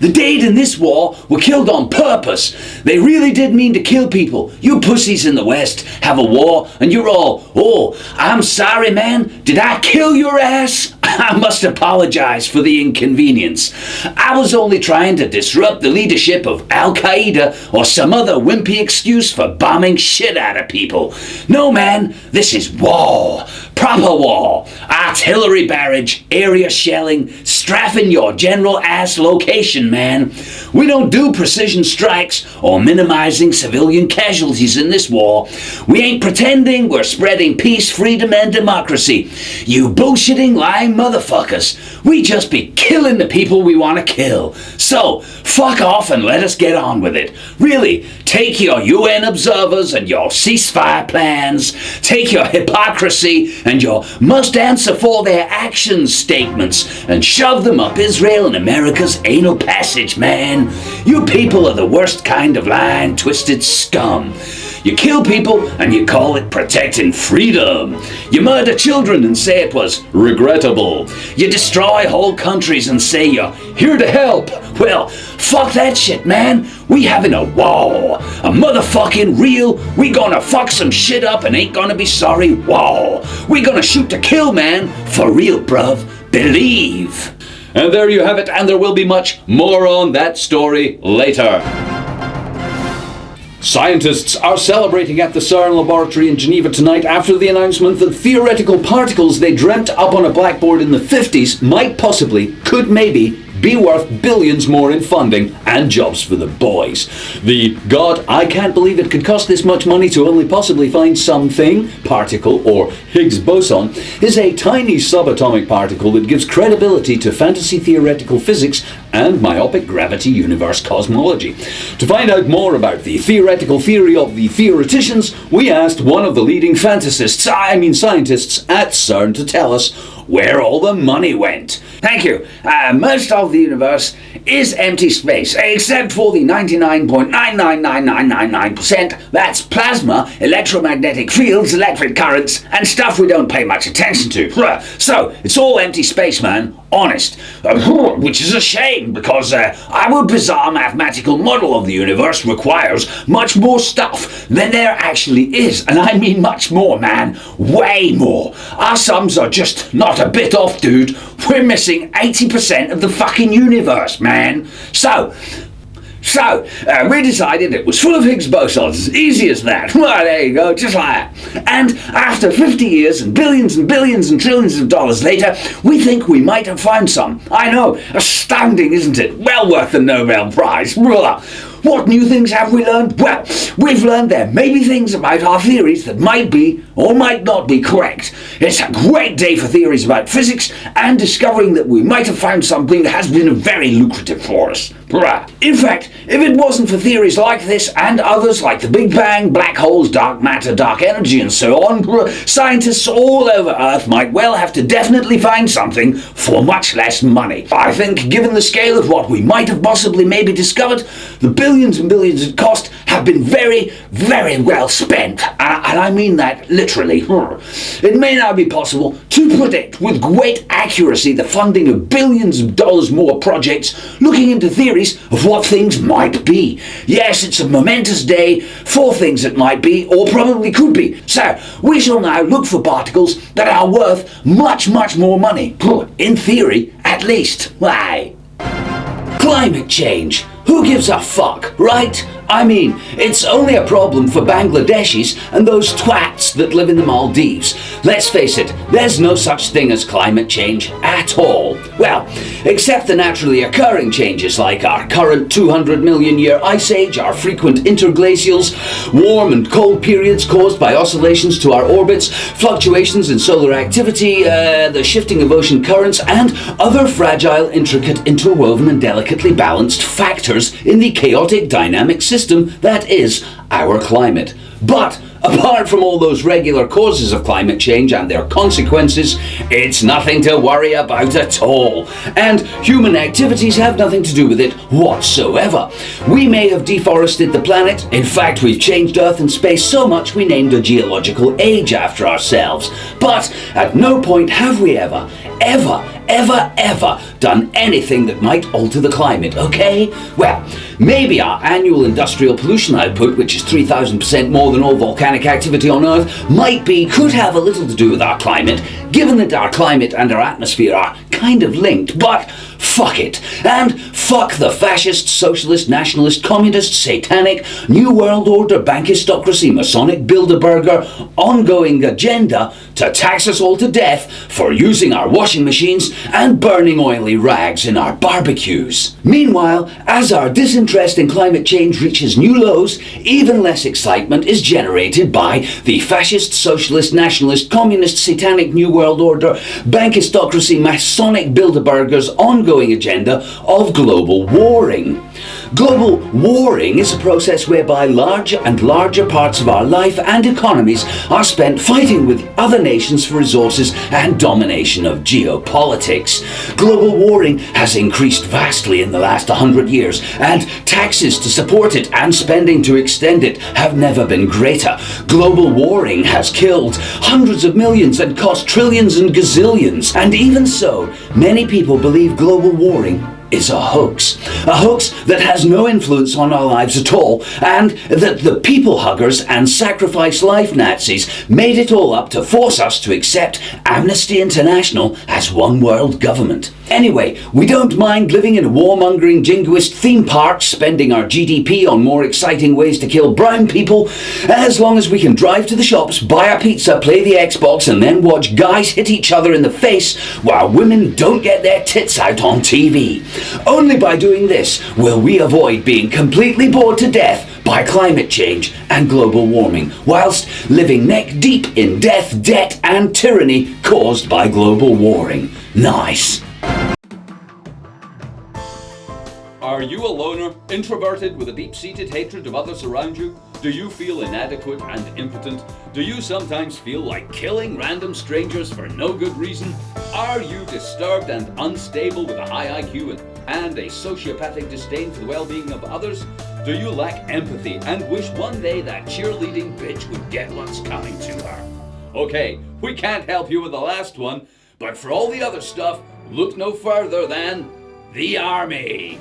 The dead in this war were killed on purpose. They really did mean to kill people. You pussies in the West have a war and you're all, oh, I'm sorry, man. Did I kill your ass? I must apologize for the inconvenience. I was only trying to disrupt the leadership of Al-Qaeda or some other wimpy excuse for bombing shit out of people. No, man, this is war. Proper war. Artillery barrage, area shelling, strafing your general ass location, man. We don't do precision strikes or minimizing civilian casualties in this war. We ain't pretending we're spreading peace, freedom, and democracy. You bullshitting, lying motherfuckers. We just be killing the people we want to kill. So, fuck off and let us get on with it. Really, take your UN observers and your ceasefire plans, take your hypocrisy and your must answer for their actions statements and shove them up Israel and America's anal passage, man. You people are the worst kind of lying, twisted scum. You kill people and you call it protecting freedom. You murder children and say it was regrettable. You destroy whole countries and say you're here to help. Well, fuck that shit, man. We having a war. A motherfucking real, we gonna fuck some shit up and ain't gonna be sorry war. We gonna shoot to kill, man. For real, bruv. Believe. And there you have it, and there will be much more on that story later. Scientists are celebrating at the CERN laboratory in Geneva tonight after the announcement that theoretical particles they dreamt up on a blackboard in the 50s might possibly, could maybe, be worth billions more in funding and jobs for the boys. The God, I can't believe it could cost this much money to only possibly find something, particle or Higgs boson, is a tiny subatomic particle that gives credibility to fantasy theoretical physics and myopic gravity universe cosmology. To find out more about the theoretical theory of the theoreticians, we asked one of the leading scientists at CERN to tell us where all the money went. Thank you. Most of the universe is empty space, except for the 99.999999%. That's plasma, electromagnetic fields, electric currents, and stuff we don't pay much attention to. So, it's all empty space, man. Honest. Which is a shame, because our bizarre mathematical model of the universe requires much more stuff than there actually is. And I mean much more, man. Way more. Our sums are just not a bit off, dude. We're missing 80% of the fucking universe, man. So, we decided it was full of Higgs bosons. Easy as that. Well, there you go, just like that. And after 50 years and billions and trillions of dollars later, we think we might have found some. I know, astounding, isn't it? Well worth the Nobel Prize. What new things have we learned? Well, we've learned there may be things about our theories that might be or might not be correct. It's a great day for theories about physics, and discovering that we might have found something has been very lucrative for us. In fact, if it wasn't for theories like this and others like the Big Bang, black holes, dark matter, dark energy and so on, scientists all over Earth might well have to definitely find something for much less money. I think, given the scale of what we might have possibly maybe discovered, the billions and billions it cost have been very, very well spent. And I mean that literally. It may now be possible to predict with great accuracy the funding of billions of dollars more projects looking into theories of what things might be. Yes, it's a momentous day for things that might be or probably could be. So, we shall now look for particles that are worth much, much more money. In theory, at least. Why? Climate change. Who gives a fuck, right? I mean, it's only a problem for Bangladeshis and those twats that live in the Maldives. Let's face it, there's no such thing as climate change at all. Well, except the naturally occurring changes like our current 200 million year ice age, our frequent interglacials, warm and cold periods caused by oscillations to our orbits, fluctuations in solar activity, the shifting of ocean currents, and other fragile, intricate, interwoven and delicately balanced factors in the chaotic dynamic system that is our climate. But apart from all those regular causes of climate change and their consequences, it's nothing to worry about at all. And human activities have nothing to do with it whatsoever. We may have deforested the planet. In fact, we've changed Earth and space so much we named a geological age after ourselves. But at no point have we ever done anything that might alter the climate, okay? Well, maybe our annual industrial pollution output, which is 3,000% more than all volcanic activity on Earth, could have a little to do with our climate, given that our climate and our atmosphere are kind of linked, but fuck it. And fuck the fascist, socialist, nationalist, communist, satanic, New World Order, bankistocracy, Masonic, Bilderberger, ongoing agenda to tax us all to death for using our washing machines and burning oily rags in our barbecues. Meanwhile, as our disinterest in climate change reaches new lows, even less excitement is generated by the fascist, socialist, nationalist, communist, satanic, New World Order, bankistocracy, Masonic, Bilderberger's ongoing agenda of global warring. Global warring is a process whereby larger and larger parts of our life and economies are spent fighting with other nations for resources and domination of geopolitics. Global warring has increased vastly in the last 100 years, and taxes to support it and spending to extend it have never been greater. Global warring has killed hundreds of millions and cost trillions and gazillions. And even so, many people believe global warring is a hoax that has no influence on our lives at all, and that the people huggers and sacrifice life Nazis made it all up to force us to accept Amnesty International as one world government. Anyway, we don't mind living in a warmongering jingoist theme park, spending our GDP on more exciting ways to kill brown people, as long as we can drive to the shops, buy a pizza, play the Xbox, and then watch guys hit each other in the face while women don't get their tits out on TV. Only by doing this will we avoid being completely bored to death by climate change and global warming, whilst living neck deep in death, debt, and tyranny caused by global warring. Nice. Are you a loner, introverted with a deep-seated hatred of others around you? Do you feel inadequate and impotent? Do you sometimes feel like killing random strangers for no good reason? Are you disturbed and unstable with a high IQ and a sociopathic disdain for the well-being of others? Do you lack empathy and wish one day that cheerleading bitch would get what's coming to her? Okay, we can't help you with the last one, but for all the other stuff, Look no further than the Army.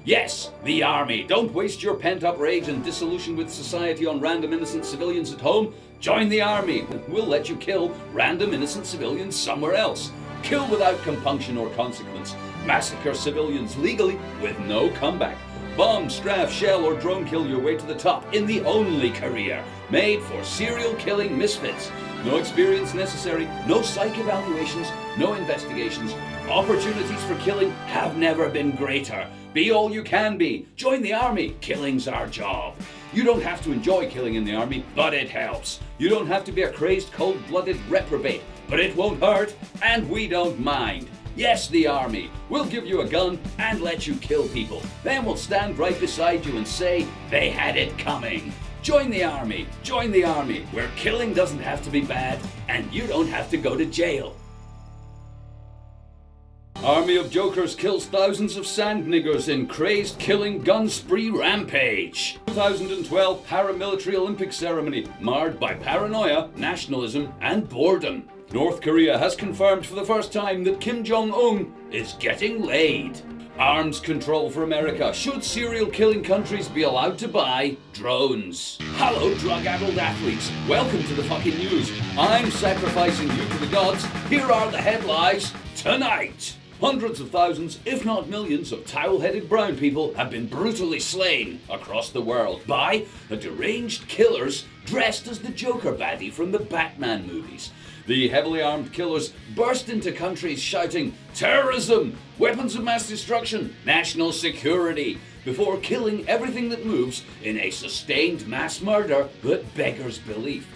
Yes, the Army. Don't waste your pent-up rage and dissolution with society on random innocent civilians at home. Join the Army. We'll let you kill random innocent civilians somewhere else. Kill without compunction or consequence. Massacre civilians legally with no comeback. Bomb, strafe, shell, or drone kill your way to the top in the only career made for serial killing misfits. No experience necessary, no psych evaluations, no investigations. Opportunities for killing have never been greater. Be all you can be. Join the Army. Killing's our job. You don't have to enjoy killing in the Army, but it helps. You don't have to be a crazed, cold-blooded reprobate, but it won't hurt, and we don't mind. Yes, the Army. We'll give you a gun and let you kill people. Then we'll stand right beside you and say, they had it coming. Join the Army. Join the Army, where killing doesn't have to be bad, and you don't have to go to jail. Army of Jokers kills thousands of sand niggers in crazed killing gun spree rampage. 2012 paramilitary Olympic ceremony marred by paranoia, nationalism, and boredom. North Korea has confirmed for the first time that Kim Jong-un is getting laid. Arms control for America. Should serial killing countries be allowed to buy drones? Hello, drug-addled athletes. Welcome to the Fkn Newz. I'm sacrificing you to the gods. Here are the headlines tonight. Hundreds of thousands, if not millions, of towel-headed brown people have been brutally slain across the world by deranged killers dressed as the Joker baddie from the Batman movies. The heavily armed killers burst into countries shouting, terrorism, weapons of mass destruction, national security, before killing everything that moves in a sustained mass murder that beggars belief.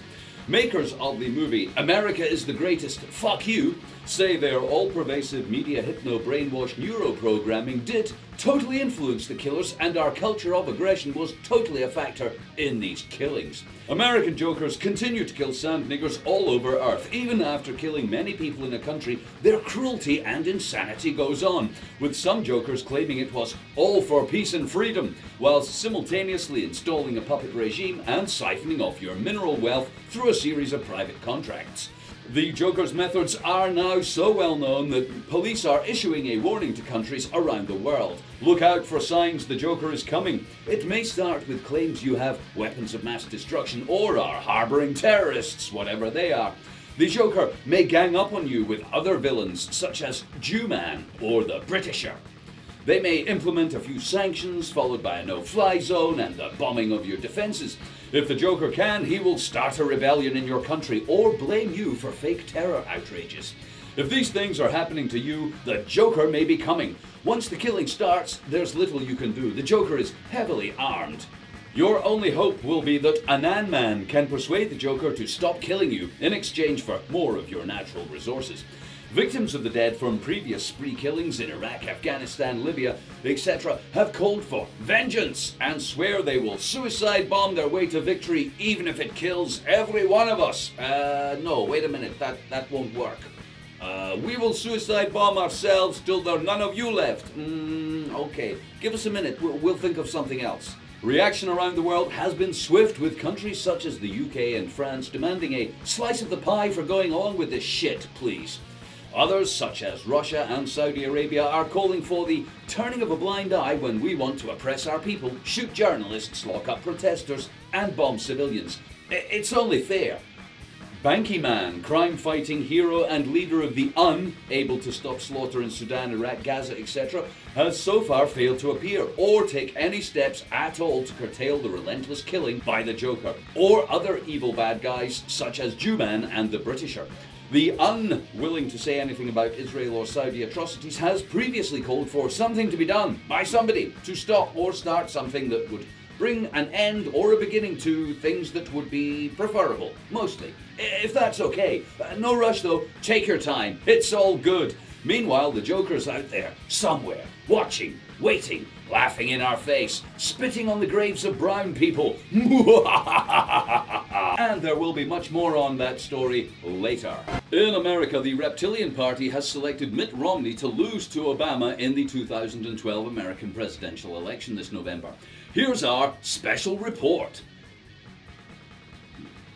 Makers of the movie America is the Greatest, Fuck You, say their all-pervasive media hypno-brainwash neuroprogramming did totally influence the killers, and our culture of aggression was totally a factor in these killings. American jokers continue to kill sand niggers all over Earth. Even after killing many people in a country, their cruelty and insanity goes on, with some jokers claiming it was all for peace and freedom, whilst simultaneously installing a puppet regime and siphoning off your mineral wealth through a series of private contracts. The Joker's methods are now so well known that police are issuing a warning to countries around the world. Look out for signs the Joker is coming. It may start with claims you have weapons of mass destruction or are harbouring terrorists, whatever they are. The Joker may gang up on you with other villains such as Jew-Man or the Britisher. They may implement a few sanctions, followed by a no-fly zone and the bombing of your defences. If the Joker can, he will start a rebellion in your country or blame you for fake terror outrages. If these things are happening to you, the Joker may be coming. Once the killing starts, there's little you can do. The Joker is heavily armed. Your only hope will be that a Nan Man can persuade the Joker to stop killing you in exchange for more of your natural resources. Victims of the dead from previous spree killings in Iraq, Afghanistan, Libya, etc. have called for vengeance and swear they will suicide bomb their way to victory even if it kills every one of us. No, wait a minute, that won't work. We will suicide bomb ourselves till there are none of you left. Okay, give us a minute, we'll think of something else. Reaction around the world has been swift, with countries such as the UK and France demanding a slice of the pie for going on with this shit, please. Others, such as Russia and Saudi Arabia, are calling for the turning of a blind eye when we want to oppress our people, shoot journalists, lock up protesters, and bomb civilians. It's only fair. Banky Man, crime-fighting hero and leader of the able to stop slaughter in Sudan, Iraq, Gaza, etc., has so far failed to appear or take any steps at all to curtail the relentless killing by the Joker or other evil bad guys such as Jew-Man and the Britisher. The unwilling to say anything about Israel or Saudi atrocities has previously called for something to be done by somebody to stop or start something that would bring an end or a beginning to things that would be preferable, mostly. If that's okay. No rush though, take your time, it's all good. Meanwhile, the Joker's out there, somewhere, watching, waiting, laughing in our face, spitting on the graves of brown people. And there will be much more on that story later. In America, the Reptilian Party has selected Mitt Romney to lose to Obama in the 2012 American presidential election this November. Here's our special report.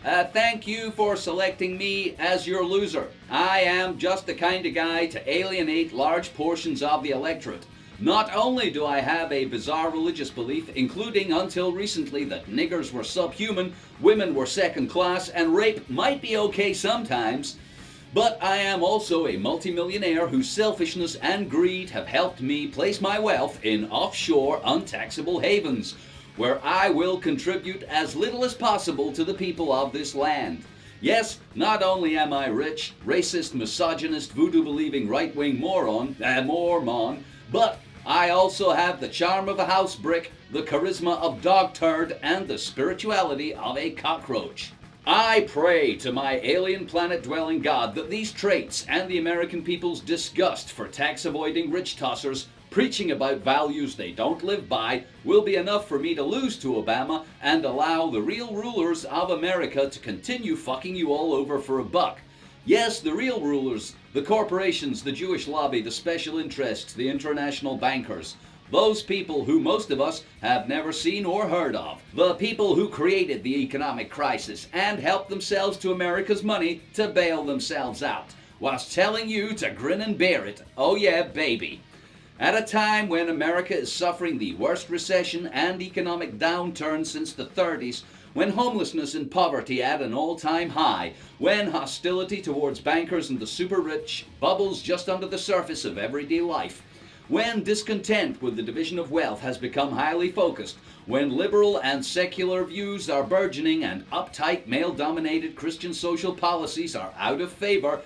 Thank you for selecting me as your loser. I am just the kind of guy to alienate large portions of the electorate. Not only do I have a bizarre religious belief, including until recently that niggers were subhuman, women were second class, and rape might be okay sometimes, but I am also a multimillionaire whose selfishness and greed have helped me place my wealth in offshore untaxable havens, where I will contribute as little as possible to the people of this land. Yes, not only am I rich, racist, misogynist, voodoo-believing right-wing mormon, but I also have the charm of a house brick, the charisma of dog turd, and the spirituality of a cockroach. I pray to my alien planet-dwelling God that these traits and the American people's disgust for tax-avoiding rich tossers preaching about values they don't live by will be enough for me to lose to Obama and allow the real rulers of America to continue fucking you all over for a buck. Yes, the real rulers, the corporations, the Jewish lobby, the special interests, the international bankers. Those people who most of us have never seen or heard of. The people who created the economic crisis and helped themselves to America's money to bail themselves out, whilst telling you to grin and bear it. Oh yeah, baby. At a time when America is suffering the worst recession and economic downturn since the 30s, when homelessness and poverty at an all-time high, when hostility towards bankers and the super rich bubbles just under the surface of everyday life, when discontent with the division of wealth has become highly focused, when liberal and secular views are burgeoning and uptight male-dominated Christian social policies are out of favor,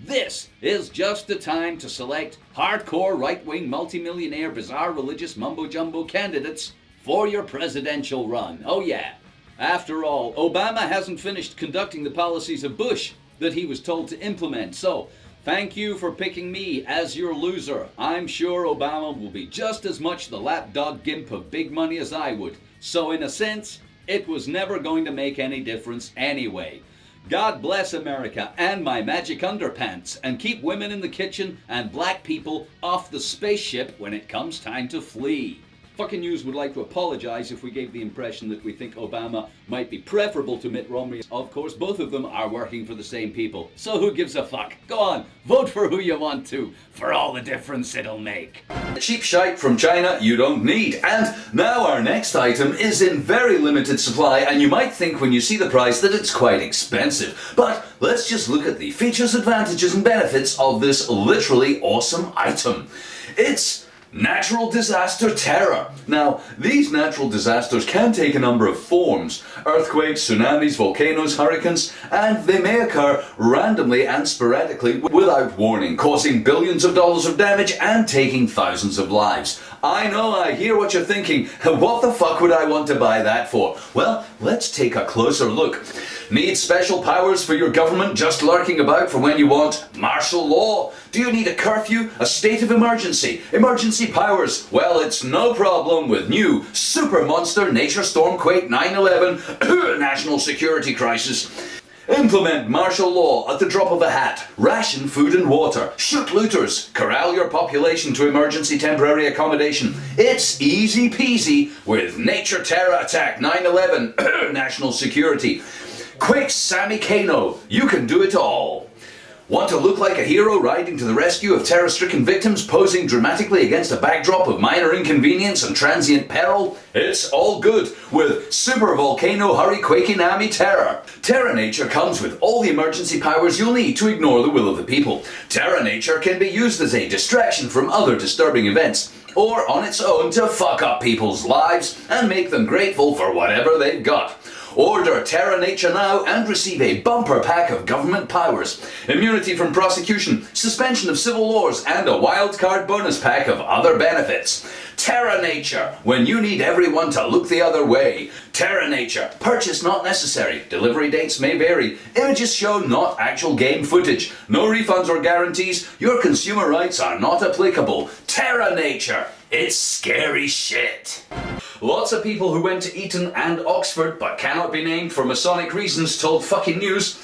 this is just the time to select hardcore right-wing multimillionaire bizarre religious mumbo-jumbo candidates for your presidential run. Oh yeah. After all, Obama hasn't finished conducting the policies of Bush that he was told to implement, so thank you for picking me as your loser. I'm sure Obama will be just as much the lapdog gimp of big money as I would, so in a sense, it was never going to make any difference anyway. God bless America and my magic underpants, and keep women in the kitchen and black people off the spaceship when it comes time to flee. Fkn Newz would like to apologize if we gave the impression that we think Obama might be preferable to Mitt Romney. Of course, both of them are working for the same people, so who gives a fuck? Go on, vote for who you want to, for all the difference it'll make. Cheap shite from China you don't need. And now our next item is in very limited supply, and you might think when you see the price that it's quite expensive. But let's just look at the features, advantages, and benefits of this literally awesome item. It's natural disaster terror. Now, these natural disasters can take a number of forms: earthquakes, tsunamis, volcanoes, hurricanes, and they may occur randomly and sporadically without warning, causing billions of dollars of damage and taking thousands of lives. I know, I hear what you're thinking. What the fuck would I want to buy that for? Well, let's take a closer look. Need special powers for your government just lurking about for when you want martial law? Do you need a curfew? A state of emergency? Emergency powers? Well, it's no problem with new super monster nature stormquake 9/11 national security crisis. Implement martial law at the drop of a hat. Ration food and water. Shoot looters. Corral your population to emergency temporary accommodation. It's easy peasy with Nature Terror Attack 9/11 national security. Quick Sammy Kano, you can do it all. Want to look like a hero riding to the rescue of terror-stricken victims, posing dramatically against a backdrop of minor inconvenience and transient peril? It's all good with Super Volcano Hurriquakinami Terror. Terra Nature comes with all the emergency powers you'll need to ignore the will of the people. Terra Nature can be used as a distraction from other disturbing events, or on its own to fuck up people's lives and make them grateful for whatever they've got. Order Terra Nature now and receive a bumper pack of government powers, immunity from prosecution, suspension of civil laws, and a wildcard bonus pack of other benefits. Terra Nature, when you need everyone to look the other way. Terra Nature, purchase not necessary, delivery dates may vary, images show not actual game footage, no refunds or guarantees, your consumer rights are not applicable. Terra Nature, it's scary shit. Lots of people who went to Eton and Oxford but cannot be named for Masonic reasons told Fkn Newz,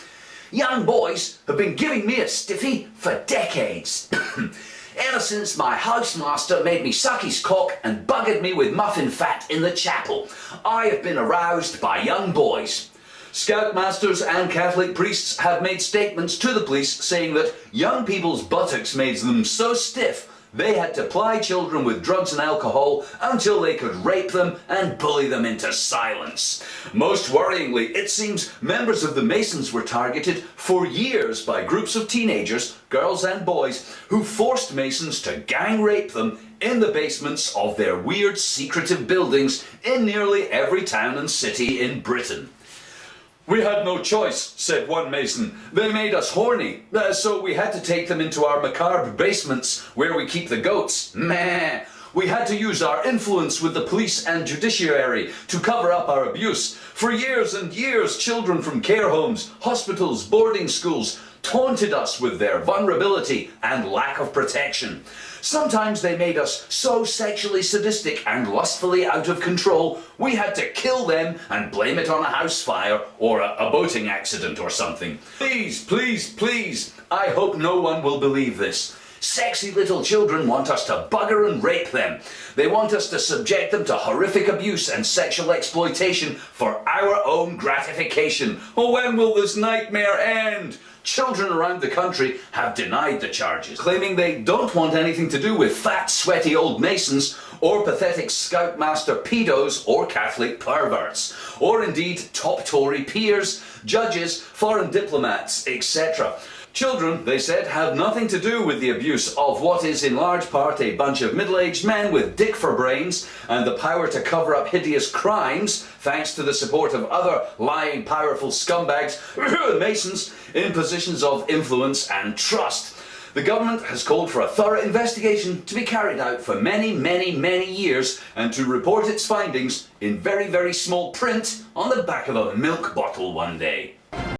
"Young boys have been giving me a stiffy for decades. Ever since my housemaster made me suck his cock and buggered me with muffin fat in the chapel, I have been aroused by young boys. Scoutmasters and Catholic priests have made statements to the police saying that young people's buttocks made them so stiff they had to ply children with drugs and alcohol until they could rape them and bully them into silence. Most worryingly, it seems members of the Masons were targeted for years by groups of teenagers, girls and boys, who forced Masons to gang rape them in the basements of their weird secretive buildings in nearly every town and city in Britain. "We had no choice," said one Mason. "They made us horny, so we had to take them into our macabre basements where we keep the goats. Meh. We had to use our influence with the police and judiciary to cover up our abuse. For years and years, children from care homes, hospitals, boarding schools taunted us with their vulnerability and lack of protection. Sometimes they made us so sexually sadistic and lustfully out of control, we had to kill them and blame it on a house fire or a boating accident or something. Please, please, please, I hope no one will believe this. Sexy little children want us to bugger and rape them. They want us to subject them to horrific abuse and sexual exploitation for our own gratification. Oh, when will this nightmare end?" Children around the country have denied the charges, claiming they don't want anything to do with fat, sweaty old Masons or pathetic Scoutmaster pedos or Catholic perverts, or indeed top Tory peers, judges, foreign diplomats, etc. Children, they said, have nothing to do with the abuse of what is in large part a bunch of middle-aged men with dick for brains and the power to cover up hideous crimes, thanks to the support of other lying, powerful scumbags, Masons, in positions of influence and trust. The government has called for a thorough investigation to be carried out for many, many, many years and to report its findings in very, very small print on the back of a milk bottle one day.